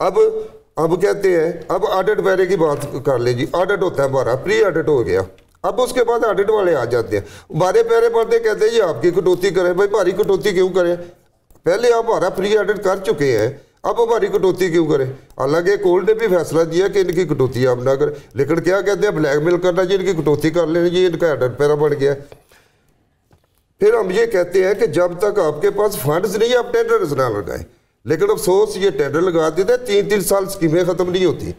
अब कहते हैं, अब ऑडिट पैरे की बात कर ले जी, ऑडिट होता है हमारा, प्री ऑडिट हो गया, अब उसके बाद ऑडिट वाले आ जाते हैं, हमारे पैरे पढ़ते कहते हैं ये आपकी कटौती करें। भाई भारी कटौती क्यों करें, पहले आप हमारा प्री ऑडिट कर चुके हैं, अब हमारी कटौती क्यों करें? हालांकि कोर्ट ने भी फैसला दिया कि इनकी कटौती आप ना करें, लेकिन क्या कहते हैं ब्लैकमेल करना जी, इनकी कटौती कर लेना जी, इनका ऑडिट पैरा बन गया। फिर हम ये कहते हैं कि जब तक आपके पास फंड्स नहीं आप टेंडर्स ना लगाएं, लेकिन अफसोस ये टेंडर लगा देते हैं, 3-3 साल स्कीमें खत्म नहीं होती।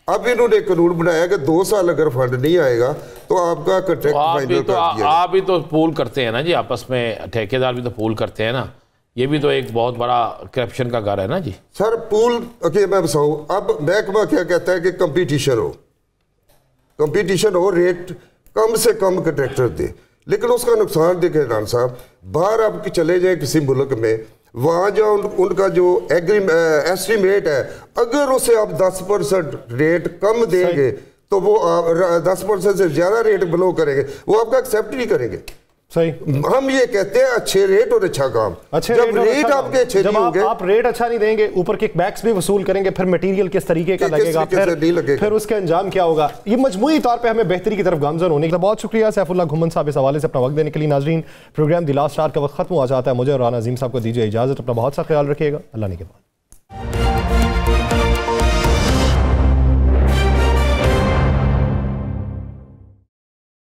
अब इन्होंने कानून बनाया कि 2 साल अगर फंड नहीं आएगा तो आपका कॉन्ट्रैक्ट फाइनल कर दिया। आप भी तो पूल करते हैं ना जी, आपस में ठेकेदार भी तो पूल करते हैं ना, ये भी तो एक बहुत बड़ा करप्शन का घर है ना जी। सर पूल मैं बताऊँ, अब महकमा क्या कहता है कि कंपटीशन हो, रेट कम से कम कॉन्ट्रैक्टर दे, लेकिन उसका नुकसान देखे रान साहब, बाहर आप चले जाए किसी मुल्क में, वहाँ जो उनका जो एस्टीमेट है, अगर उसे आप 10% रेट कम देंगे तो वो 10% से ज़्यादा रेट ब्लो करेंगे, वो आपका एक्सेप्ट नहीं करेंगे। सही। हम ये कहते हैं अच्छे रेट और अच्छा काम। अच्छे जब रेट आपके अच्छे नहीं होंगे, आप रेट अच्छा नहीं देंगे, ऊपर के बैक्स भी वसूल करेंगे, फिर मटेरियल किस तरीके का लगेगा, फिर उसके अंजाम क्या होगा, ये मजमूई तौर पे हमें बेहतरी की तरफ गामजन होने के लिए। बहुत शुक्रिया सैफुल्लाह घुमन साहब इस हवाले से अपना वक्त देने के लिए। नाजरीन, प्रोग्राम द लास्ट आवर का वक्त खत्म हो जाता है। मुझे और राना अजीम साहब को दीजिए इजाजत। अपना बहुत सा ख्याल रखिएगा। अल्लाह ने के बाद।